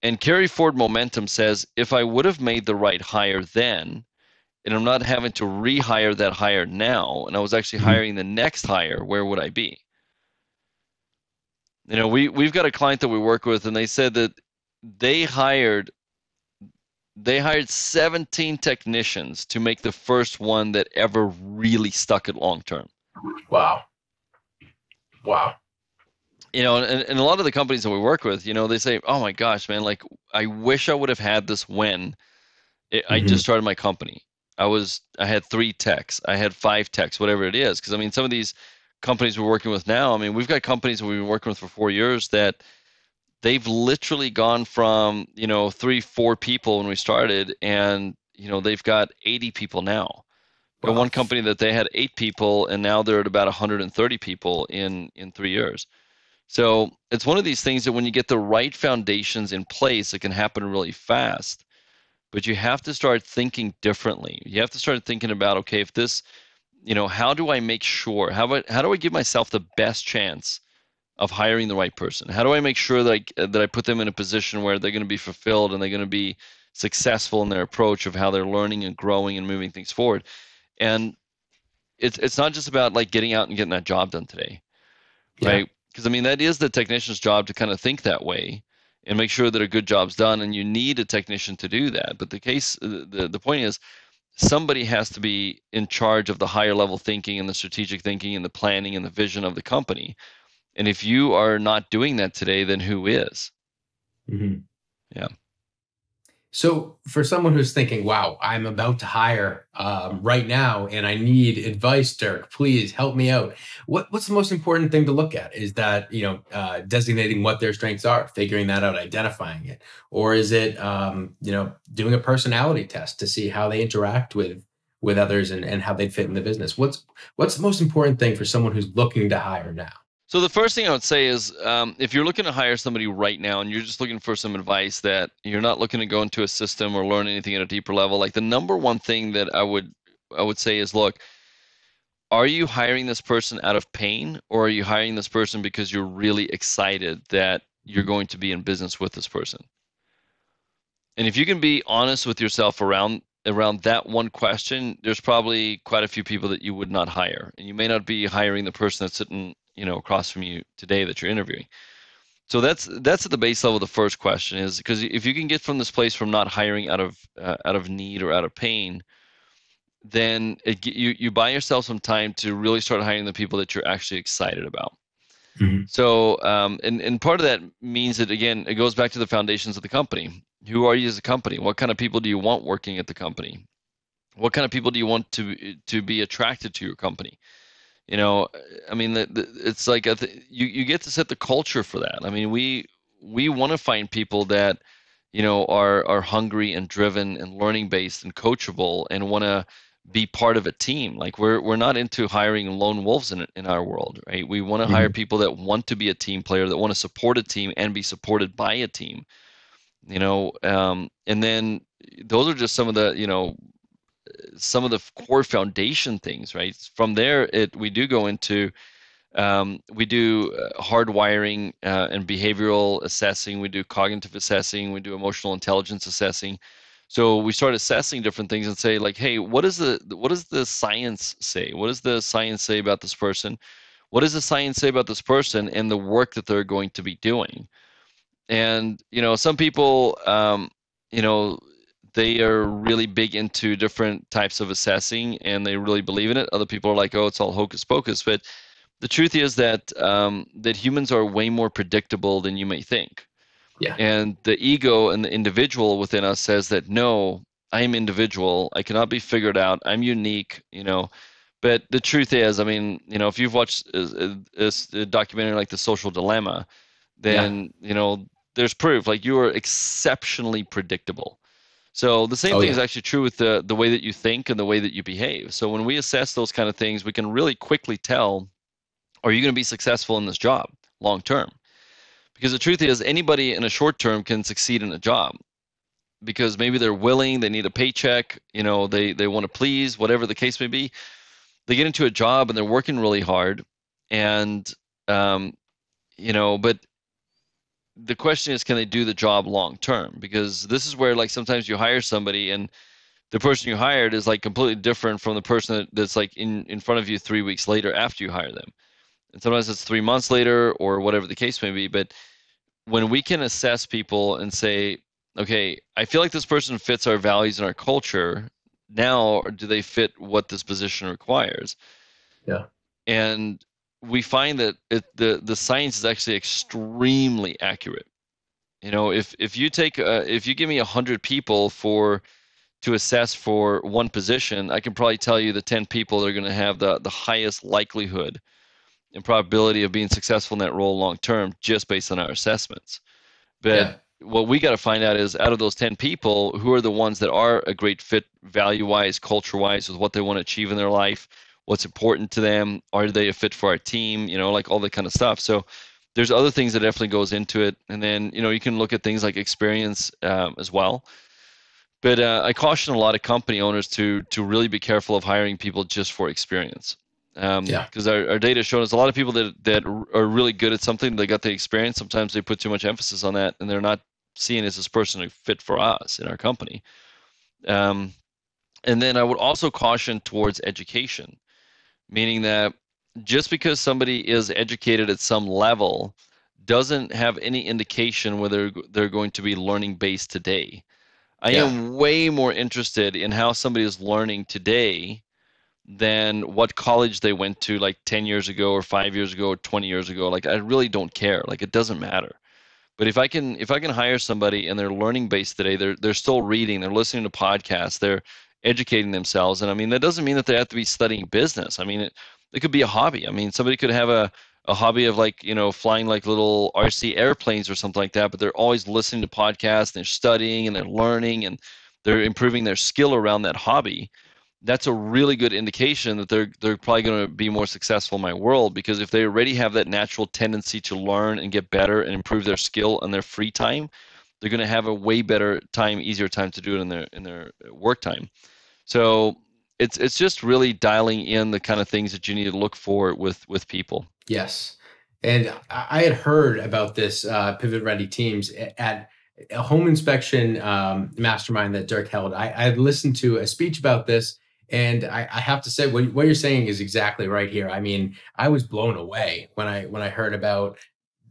And carry forward momentum says, if I would have made the right hire then, and I'm not having to rehire that hire now, and I was actually Mm-hmm. hiring the next hire, where would I be? We've got a client that we work with, and they said that they hired 17 technicians to make the first one that ever really stuck it long term. Wow. Wow. And a lot of the companies that we work with, they say, oh my gosh, man, like I wish I would have had this when I Mm-hmm. just started my company. I had 3 techs, I had 5 techs, whatever it is. Because I mean, some of these companies we're working with now, I mean, we've got companies that we've been working with for 4 years that they've literally gone from 3, 4 people when we started, and they've got 80 people now. Got Wow. one company that they had 8 people, and now they're at about 130 people in 3 years. So it's one of these things that when you get the right foundations in place, it can happen really fast. But you have to start thinking differently. You have to start thinking about, okay, if this, how do I make sure? How do I give myself the best chance of hiring the right person? How do I make sure that I put them in a position where they're going to be fulfilled and they're going to be successful in their approach of how they're learning and growing and moving things forward? And it's not just about like getting out and getting that job done today, Yeah. right? Because I mean, that is the technician's job to kind of think that way and make sure that a good job's done, and you need a technician to do that. But the point is, somebody has to be in charge of the higher level thinking and the strategic thinking and the planning and the vision of the company. And if you are not doing that today, then who is? Mm-hmm. Yeah. So, for someone who's thinking, "Wow, I'm about to hire right now, and I need advice, Dirk. Please help me out." What's the most important thing to look at? Is that designating what their strengths are, figuring that out, identifying it, or is it doing a personality test to see how they interact with others and how they fit in the business? What's the most important thing for someone who's looking to hire now? So the first thing I would say is, if you're looking to hire somebody right now and you're just looking for some advice, that you're not looking to go into a system or learn anything at a deeper level, like the number one thing that I would say is, look, are you hiring this person out of pain, or are you hiring this person because you're really excited that you're going to be in business with this person? And if you can be honest with yourself around that one question, there's probably quite a few people that you would not hire, and you may not be hiring the person that's sitting across from you today that you're interviewing. So that's at the base level. The first question is, because if you can get from this place from not hiring out of need or out of pain, then you buy yourself some time to really start hiring the people that you're actually excited about. Mhm. So and part of that means that, again, it goes back to the foundations of the company. Who are you as a company? What kind of people do you want working at the company? What kind of people do you want to be attracted to your company? I mean, it's like you get to set the culture for that. I mean, we want to find people that are hungry and driven and learning based and coachable and want to be part of a team. Like we're not into hiring lone wolves in our world, right? We want to hire Mhm. people that want to be a team player, that want to support a team and be supported by a team. And then those are just some of the core foundation things, right? From there, we do go into we do hard wiring and behavioral assessing. We do cognitive assessing. We do emotional intelligence assessing. So we start assessing different things and say, like, hey, what does the science say? What does the science say about this person? What does the science say about this person and the work that they're going to be doing? And some people, you know, they are really big into different types of assessing, and they really believe in it. Other people are like, oh, it's all hocus pocus. But the truth is that that humans are way more predictable than you may think. Yeah. And the ego and the individual within us says that no, I am individual. I cannot be figured out. I'm unique. But the truth is, I mean, if you've watched a documentary like The Social Dilemma, Yeah. then there's proof. Like you are exceptionally predictable. So the same Oh thing is yeah. actually true with the way that you think and the way that you behave. So when we assess those kind of things, we can really quickly tell, are you going to be successful in this job long term? Because the truth is, anybody in a short term can succeed in a job because maybe they're willing, they need a paycheck, they want to please, whatever the case may be. They get into a job and they're working really hard, and but the question is, can they do the job long term? Because this is where, like, sometimes you hire somebody and the person you hired is like completely different from the person that's like in front of you 3 weeks later after you hire them. And sometimes it's 3 months later or whatever the case may be. But when we can assess people and say, okay, I feel like this person fits our values and our culture, now do they fit what this position requires? Yeah. And we find that the science is actually extremely accurate. If you give me 100 people to assess for one position, I can probably tell you the 10 people that are going to have the highest likelihood and probability of being successful in that role long term just based on our assessments. But Yeah. what we got to find out is, out of those 10 people, who are the ones that are a great fit value wise, culture wise, with what they want to achieve in their life, what's important to them, are they a fit for our team, like all that kind of stuff. So there's other things that definitely goes into it. And then, you can look at things like experience as well. But I caution a lot of company owners to really be careful of hiring people just for experience. Yeah. Because our data shows us a lot of people that are really good at something, they got the experience. Sometimes they put too much emphasis on that, and they're not seeing as this person a fit for us in our company. Um, and then I would also caution towards education, meaning that just because somebody is educated at some level doesn't have any indication whether they're going to be learning based today. I Yeah. am way more interested in how somebody is learning today than what college they went to like 10 years ago or 5 years ago or 20 years ago. Like, I really don't care. Like, it doesn't matter. But if I can hire somebody and they're learning based today, they're still reading, they're listening to podcasts, they're educating themselves. And I mean, that doesn't mean that they have to be studying business. I mean, it could be a hobby. I mean, somebody could have a hobby of, like, flying like little RC airplanes or something like that, but they're always listening to podcasts, they're studying and they're learning and they're improving their skill around that hobby. That's a really good indication that they're probably going to be more successful in my world, because if they already have that natural tendency to learn and get better and improve their skill in their free time, they're going to have a way better time, easier time to do it in their work time. So it's just really dialing in the kind of things that you need to look for with people. Yes. And I had heard about this pivot ready teams at a home inspection mastermind that Dirk held. I had listened to a speech about this, and I have to say what you're saying is exactly right here. I mean, I was blown away when I heard about,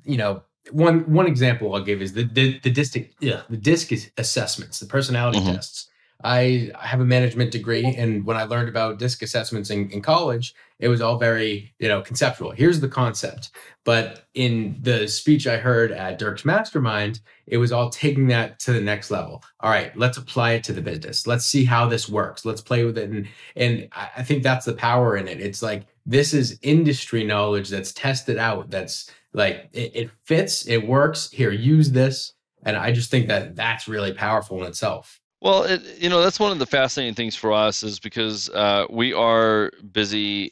you know, one example I'll give is the disc assessments, the personality Hmm. tests. I have a management degree, and when I learned about disc assessments in college, it was all very, conceptual. Here's the concept. But in the speech I heard at Dirk's mastermind, it was all taking that to the next level. All right, let's apply it to the business. Let's see how this works. Let's play with it. And I think that's the power in it. It's like, this is industry knowledge that's tested out. That's like, it fits, it works. Here, use this. And I just think that that's really powerful in itself. Well, that's one of the fascinating things for us is because we are busy,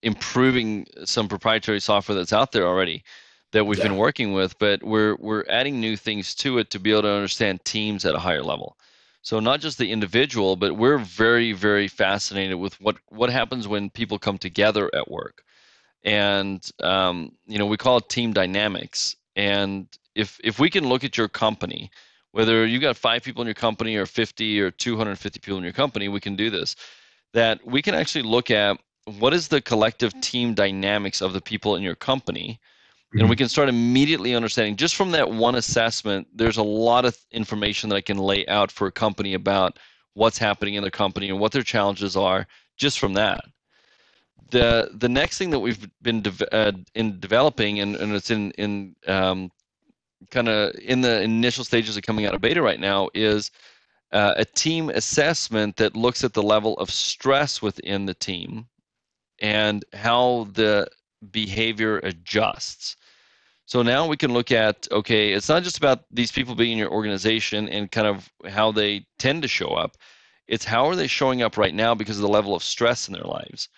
improving some proprietary software that's out there already that we've been working with, but we're adding new things to it to be able to understand teams at a higher level. So not just the individual, but we're very, very fascinated with what happens when people come together at work. And we call it team dynamics. And if we can look at your company, whether you got 5 people in your company or 50 or 250 people in your company, we can do this. That we can actually look at what is the collective team dynamics of the people in your company, and we can start immediately understanding just from that one assessment. There's a lot of information that I can lay out for a company about what's happening in their company and what their challenges are just from that. The next thing that we've been developing, and it's in kind of in the initial stages of coming out of beta right now, is a team assessment that looks at the level of stress within the team and how the behavior adjusts. So now we can look at, okay, it's not just about these people being in your organization and kind of how they tend to show up. It's how are they showing up right now because of the level of stress in their lives.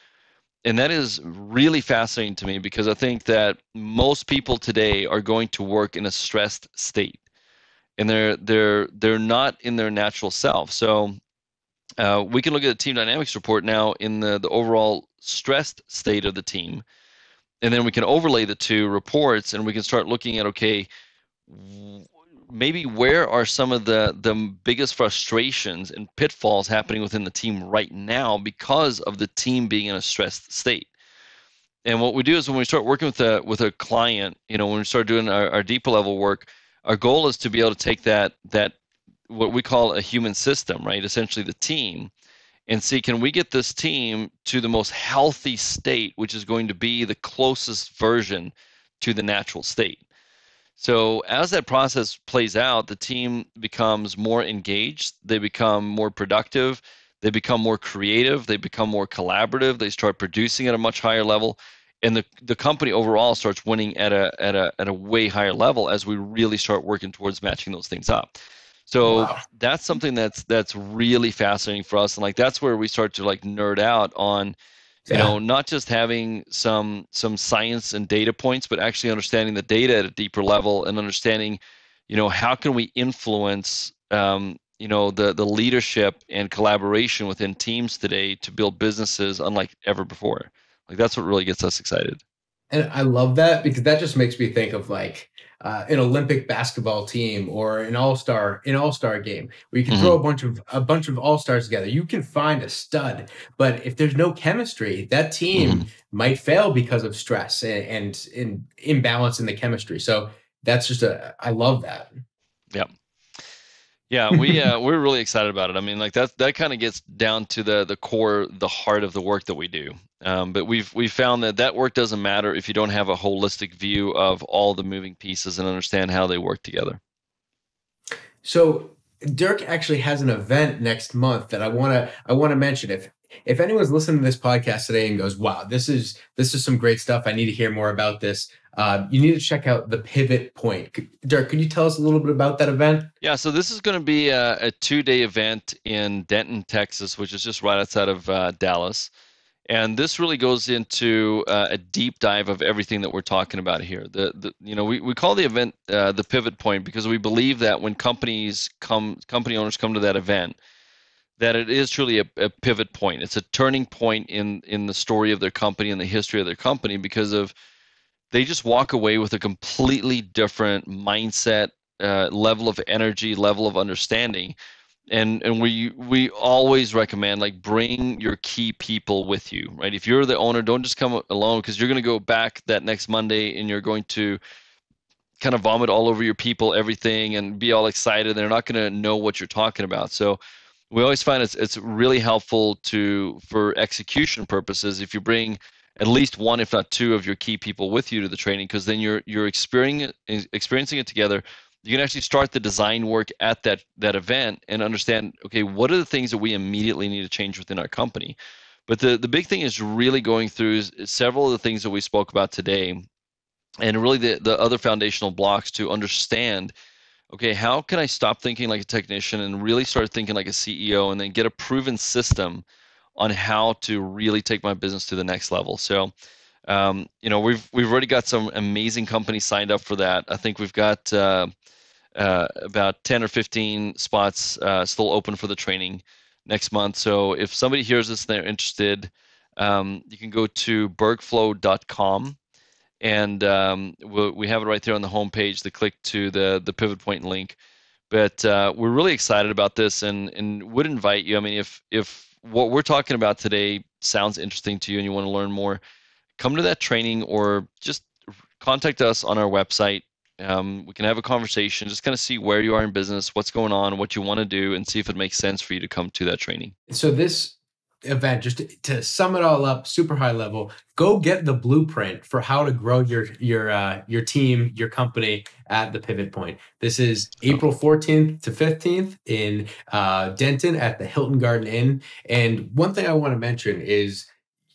And that is really fascinating to me because I think that most people today are going to work in a stressed state, and they're not in their natural self. So we can look at the team dynamics report now in the overall stressed state of the team, and then we can overlay the two reports, and we can start looking at, okay, maybe where are some of the biggest frustrations and pitfalls happening within the team right now because of the team being in a stressed state. And what we do is when we start working with a client, when we start doing our deeper level work, our goal is to be able to take that what we call a human system, right? Essentially the team, and see, can we get this team to the most healthy state, which is going to be the closest version to the natural state. So as that process plays out, the team becomes more engaged, they become more productive, they become more creative, they become more collaborative, they start producing at a much higher level, and the company overall starts winning at a way higher level as we really start working towards matching those things up. So that's something that's really fascinating for us, and like that's where we start to like nerd out on, not just having some science and data points, but actually understanding the data at a deeper level and understanding, how can we influence, the leadership and collaboration within teams today to build businesses unlike ever before. Like that's what really gets us excited. And I love that because that just makes me think of like an Olympic basketball team or an all-star game where you can throw a bunch of all-stars together. You can find a stud, but if there's no chemistry, that team might fail because of stress and imbalance in the chemistry. So that's just I love that. Yeah. Yeah, we're really excited about it. I mean, like that kind of gets down to the core, the heart of the work that we do. But we've found that work doesn't matter if you don't have a holistic view of all the moving pieces and understand how they work together. So Dirk actually has an event next month that I want to mention. If anyone's listening to this podcast today and goes, "Wow, this is some great stuff. I need to hear more about this." You need to check out the Pivot Point. Dirk, could you tell us a little bit about that event? Yeah, so this is going to be a 2-day event in Denton, Texas, which is just right outside of Dallas. And this really goes into a deep dive of everything that we're talking about here. We call the event the Pivot Point because we believe that when company owners come to that event, that it is truly a pivot point. It's a turning point in the story of their company and the history of their company because they just walk away with a completely different mindset, level of energy, level of understanding. And we always recommend like bring your key people with you, right? If you're the owner, don't just come alone because you're going to go back that next Monday and you're going to kind of vomit all over your people, everything, and be all excited. They're not going to know what you're talking about. So we always find it's really helpful for execution purposes if you bring at least one, if not two, of your key people with you to the training, because then you're experiencing it together. You can actually start the design work at that event and understand, okay, what are the things that we immediately need to change within our company? But the big thing is really going through several of the things that we spoke about today and really the other foundational blocks to understand, okay, how can I stop thinking like a technician and really start thinking like a CEO, and then get a proven system on how to really take my business to the next level. So, we've already got some amazing companies signed up for that. I think we've got about 10 or 15 spots still open for the training next month. So if somebody hears this and they're interested, you can go to BERGflow.com, and we have it right there on the homepage. The click to the pivot point link. But we're really excited about this, and would invite you. I mean, if what we're talking about today sounds interesting to you and you want to learn more, come to that training, or just contact us on our website. We can have a conversation, just kind of see where you are in business, what's going on, what you want to do, and see if it makes sense for you to come to that training. So this event, just to sum it all up, super high level, go get the blueprint for how to grow your team, your company at the Pivot Point. This is April 14th to 15th in Denton at the Hilton Garden Inn. And one thing I want to mention is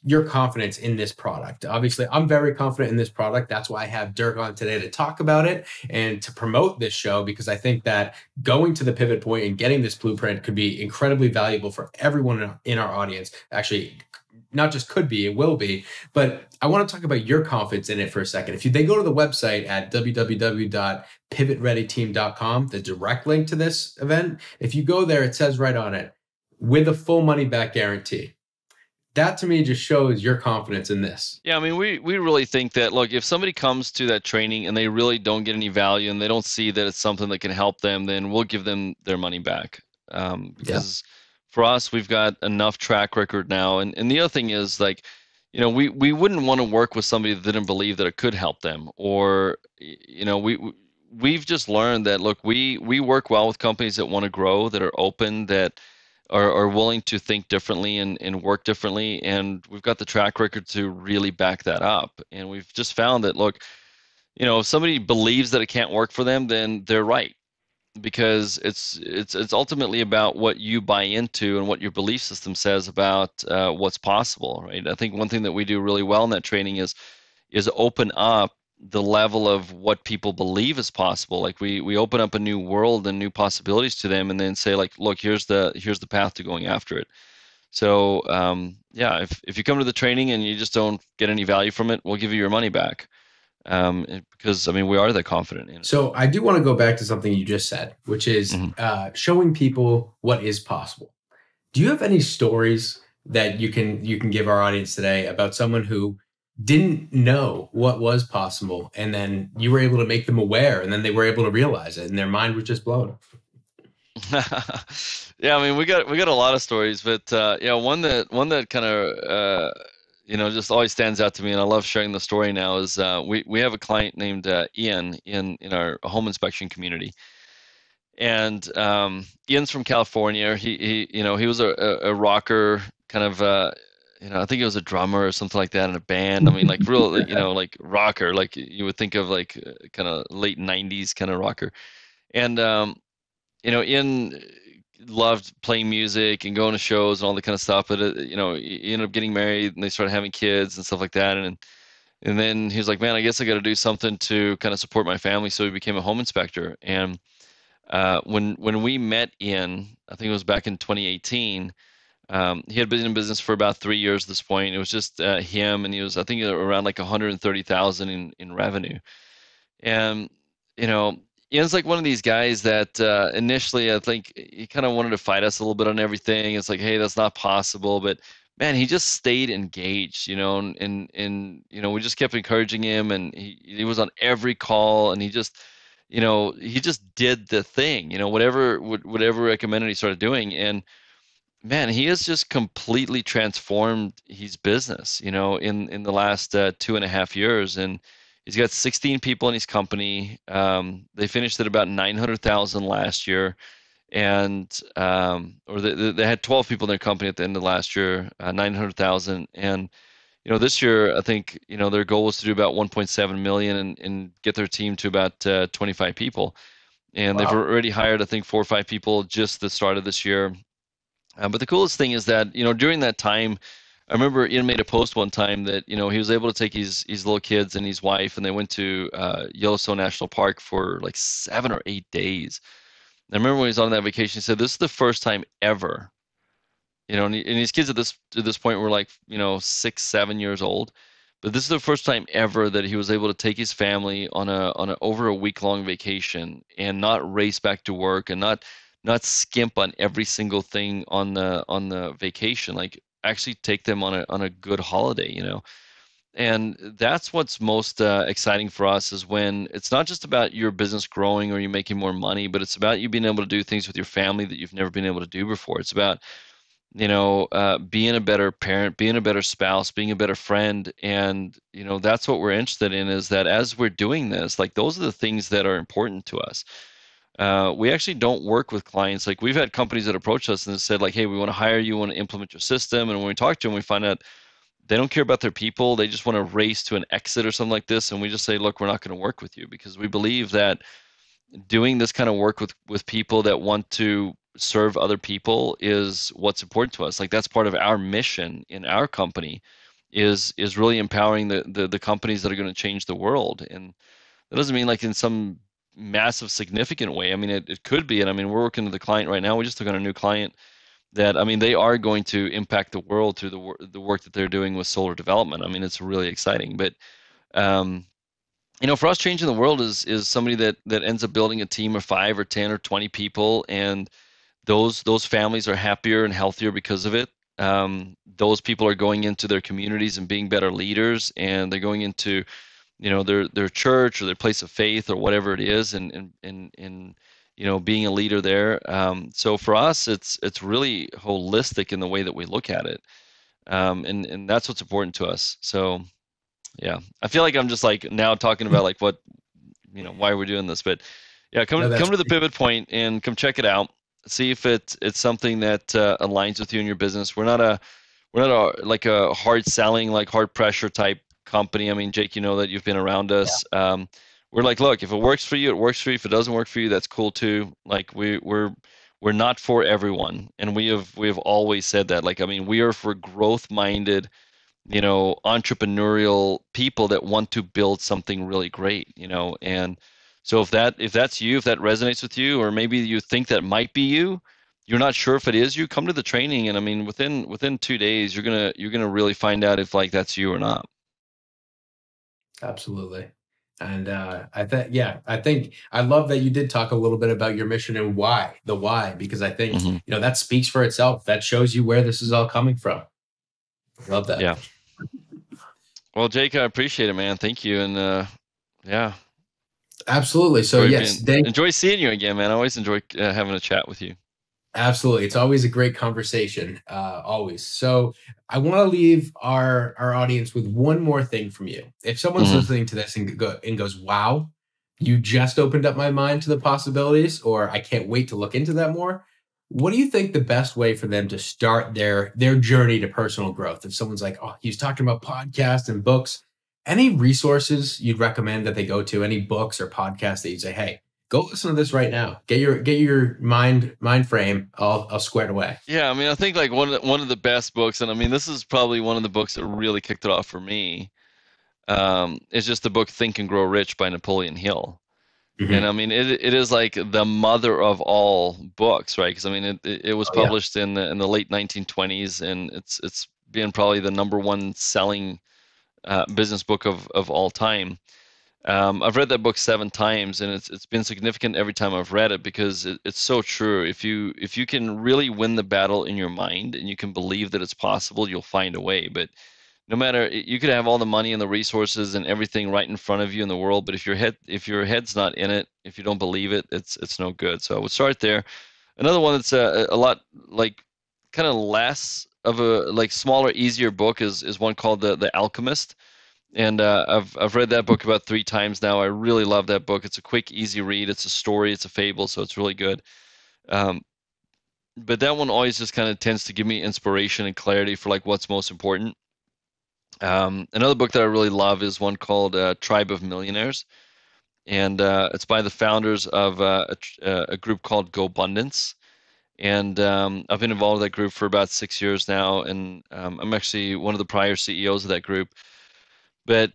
your confidence in this product. Obviously, I'm very confident in this product. That's why I have Dirk on today to talk about it and to promote this show, because I think that going to the Pivot Point and getting this blueprint could be incredibly valuable for everyone in our audience. Actually, not just could be, it will be. But I want to talk about your confidence in it for a second. If they go to the website at www.pivotreadyteam.com, the direct link to this event, if you go there, it says right on it, with a full money back guarantee. That to me just shows your confidence in this. Yeah, I mean, we really think that, look, if somebody comes to that training and they really don't get any value and they don't see that it's something that can help them, then we'll give them their money back. Because for us, we've got enough track record now. And the other thing is, like, we wouldn't want to work with somebody that didn't believe that it could help them. Or, we've just learned that, look, we work well with companies that want to grow, that are open, that are willing to think differently and work differently. And we've got the track record to really back that up. And we've just found that, look, if somebody believes that it can't work for them, then they're right. Because it's ultimately about what you buy into and what your belief system says about what's possible, right? I think one thing that we do really well in that training is open up the level of what people believe is possible. Like we open up a new world and new possibilities to them, and then say, like, look, here's the path to going after it. So if you come to the training and you just don't get any value from it, we'll give you your money back. Because, I mean, we are that confident in it. So I do want to go back to something you just said, which is showing people what is possible. Do you have any stories that you can give our audience today about someone who didn't know what was possible, and then you were able to make them aware, and then they were able to realize it, and their mind was just blown? Yeah, I mean, we got a lot of stories, but one that kind of just always stands out to me, and I love sharing the story now, is we have a client named Ian in our home inspection community. And Ian's from California. He was a rocker, kind of I think he was a drummer or something like that in a band. I mean, like real, like rocker, like you would think of, like kind of late 90s kind of rocker. And Ian loved playing music and going to shows and all that kind of stuff. But he ended up getting married, and they started having kids and stuff like that. And then he was like, man, I guess I got to do something to kind of support my family. So he became a home inspector. And when we met Ian, I think it was back in 2018. He had been in business for about 3 years at this point. It was just him, and he was, I think, around like 130,000 in revenue. And Ian's like one of these guys that initially, I think, he kind of wanted to fight us a little bit on everything. It's like, hey, that's not possible. But man, he just stayed engaged, and we just kept encouraging him, and he was on every call, and he just did the thing, whatever recommended, he started doing. And man, he has just completely transformed his business, in the last 2.5 years. And he's got 16 people in his company. They finished at about 900,000 last year. And they had 12 people in their company at the end of last year, 900,000. And this year, I think their goal was to do about 1.7 million and get their team to about 25 people. And wow. They've already hired, I think, 4 or 5 people just the start of this year. But the coolest thing is that during that time, I remember Ian made a post one time that, you know, he was able to take his little kids and his wife, and they went to Yellowstone National Park for like 7 or 8 days. And I remember when he was on that vacation, he said, "This is the first time ever." You know, and his kids at this point were like, you know, 6, 7 years old. But this is the first time ever that he was able to take his family on a over a week-long vacation and not race back to work and not skimp on every single thing on the vacation. Like actually take them on a good holiday, you know. And that's what's most exciting for us is when it's not just about your business growing or you making more money, but it's about you being able to do things with your family that you've never been able to do before. It's about, you know, being a better parent, being a better spouse, being a better friend. And, you know, that's what we're interested in, is that as we're doing this, like those are the things that are important to us. We actually don't work with clients. Like we've had companies that approach us and said like, hey, we want to hire you, want to implement your system. And when we talk to them, we find out they don't care about their people. They just want to race to an exit or something like this. And we just say, look, we're not going to work with you, because we believe that doing this kind of work with people that want to serve other people is what's important to us. Like that's part of our mission in our company, is really empowering the companies that are going to change the world. And that doesn't mean like in some massive significant way. I mean, it could be. And I mean, we're working with a client right now. We just took on a new client that, I mean, they are going to impact the world through the work that they're doing with solar development. I mean, it's really exciting. But um, you know, for us, changing the world is somebody that ends up building a team of 5 or 10 or 20 people, and those families are happier and healthier because of it. Those people are going into their communities and being better leaders, and they're going into, you know, their church or their place of faith or whatever it is, and you know, being a leader there. So for us, it's really holistic in the way that we look at it, and that's what's important to us. So yeah, I feel like I'm just like now talking about like what, you know, why we're doing this, but yeah, No, that's come to the pivot point and come check it out. See if it's something that aligns with you and your business. We're not a like a hard selling, like hard pressure type company. I mean, Jake, you know that you've been around us. We're like, look, if it works for you, it works for you. If it doesn't work for you, that's cool too. Like we're not for everyone, and we have always said that. Like, I mean, we are for growth minded, you know, entrepreneurial people that want to build something really great, you know. And so if that's you, if that resonates with you, or maybe you think that might be you, you're not sure if it is you, come to the training, and I mean within 2 days you're gonna really find out if like that's you or not. absolutely. And I think I love that you did talk a little bit about your mission and the why, because I think, Hmm. you know, that speaks for itself. That shows you where this is all coming from. Love that. Yeah. Well, Jake, I appreciate it, man. Thank you. And yeah, Absolutely. So yes, enjoy seeing you again, man. I always enjoy having a chat with you. absolutely. It's always a great conversation. Always. So I want to leave our audience with one more thing from you. If someone's Hmm. listening to this and goes, "Wow, you just opened up my mind to the possibilities," or "I can't wait to look into that more," what do you think the best way for them to start their journey to personal growth? If someone's like, "Oh, he's talking about podcasts and books," any resources you'd recommend that they go to? Any books or podcasts that you'd say, "Hey, go listen to this right now. Get your mind frame all squared away." Yeah, I mean, I think like one of the best books, and I mean, this is probably one of the books that really kicked it off for me. Is just the book Think and Grow Rich by Napoleon Hill. And Mhm. I mean, it is like the mother of all books, right? Because I mean, it was Oh yeah. published in the late 1920s, and it's been probably the number one selling business book of all time. I've read that book 7 times, and it's been significant every time I've read it, because it's so true. If you can really win the battle in your mind and you can believe that it's possible, you'll find a way. But no matter, you could have all the money and the resources and everything right in front of you in the world, but if your head's not in it, if you don't believe it, it's no good. So I would start there. Another one that's a lot like kind of less of a like smaller, easier book is one called the Alchemist. And I've read that book about 3 times now. I really love that book. It's a quick, easy read. It's a story. It's a fable, so it's really good. Um, but that one always just kind of tends to give me inspiration and clarity for like what's most important. Another book that I really love is one called Tribe of Millionaires, and it's by the founders of a group called GoBundance. And I've been involved in that group for about 6 years now, and I'm actually one of the prior CEOs of that group. But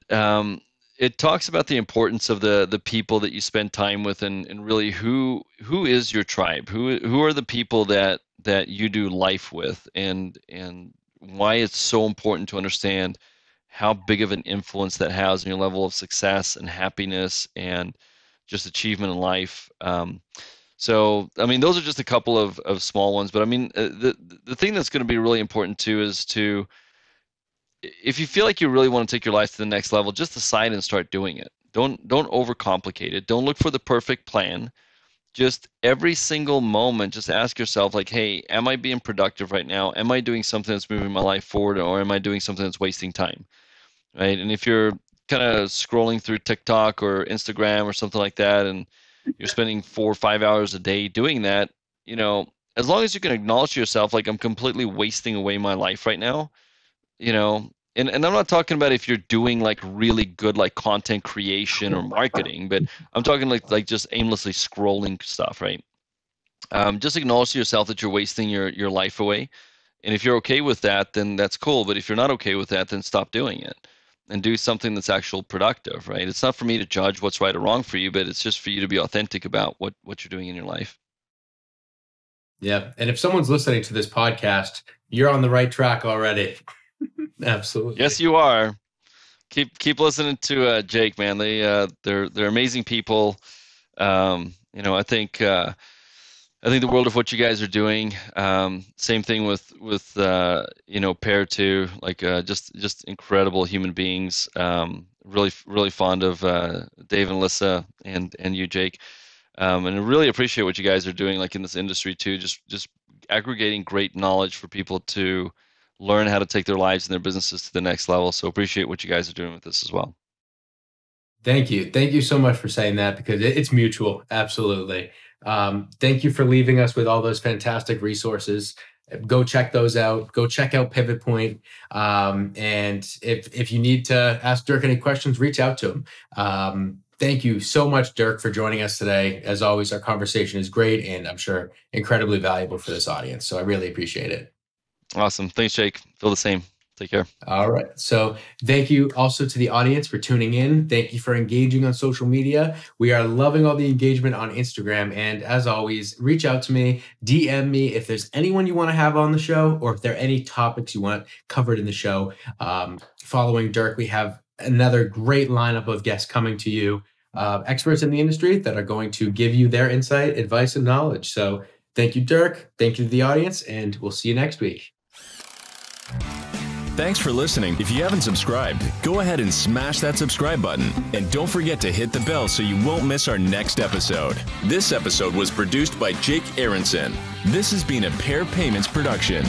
it talks about the importance of the people that you spend time with, and really who is your tribe, who are the people that you do life with, and why it's so important to understand how big of an influence that has on your level of success and happiness and just achievement in life. So, I mean, those are just a couple of small ones, but I mean, the thing that's going to be really important too is to, if you feel like you really want to take your life to the next level, just decide and start doing it. Don't overcomplicate it. Don't look for the perfect plan. Just every single moment, just ask yourself, like, hey, am I being productive right now? Am I doing something that's moving my life forward, or am I doing something that's wasting time? Right? And if you're kind of scrolling through TikTok or Instagram or something like that, and you're spending 4 or 5 hours a day doing that, you know, as long as you can acknowledge to yourself, like, I'm completely wasting away my life right now, you know, and I'm not talking about if you're doing like really good like content creation or marketing, but I'm talking like just aimlessly scrolling stuff, right? Just acknowledge to yourself that you're wasting your life away. And if you're okay with that, then that's cool. But if you're not okay with that, then stop doing it and do something that's actual productive, right? It's not for me to judge what's right or wrong for you, but it's just for you to be authentic about what you're doing in your life. Yeah. And if someone's listening to this podcast, you're on the right track already. Absolutely. Yes, you are. Keep listening to Jake, man. They're amazing people. You know, I think the world of what you guys are doing. Same thing with you know, Pair 2, like just incredible human beings. Really fond of Dave and Alyssa and you, Jake. And I really appreciate what you guys are doing, like in this industry too. Just aggregating great knowledge for people to learn how to take their lives and their businesses to the next level. So appreciate what you guys are doing with this as well. Thank you. Thank you so much for saying that, because it's mutual. Absolutely. Thank you for leaving us with all those fantastic resources. Go check those out. Go check out Pivot Point. And if you need to ask Dirk any questions, reach out to him. Thank you so much, Dirk, for joining us today. As always, our conversation is great, and I'm sure incredibly valuable for this audience. So I really appreciate it. Awesome. Thanks, Jake. Feel the same. Take care. All right. So thank you also to the audience for tuning in. Thank you for engaging on social media. We are loving all the engagement on Instagram. And as always, reach out to me, DM me if there's anyone you want to have on the show, or if there are any topics you want covered in the show. Following Dirk, we have another great lineup of guests coming to you, experts in the industry that are going to give you their insight, advice, and knowledge. So thank you, Dirk. Thank you to the audience, and we'll see you next week. Thanks for listening. If you haven't subscribed, go ahead and smash that subscribe button. And don't forget to hit the bell so you won't miss our next episode. This episode was produced by Jake Aronson. This has been a Pair Payments production.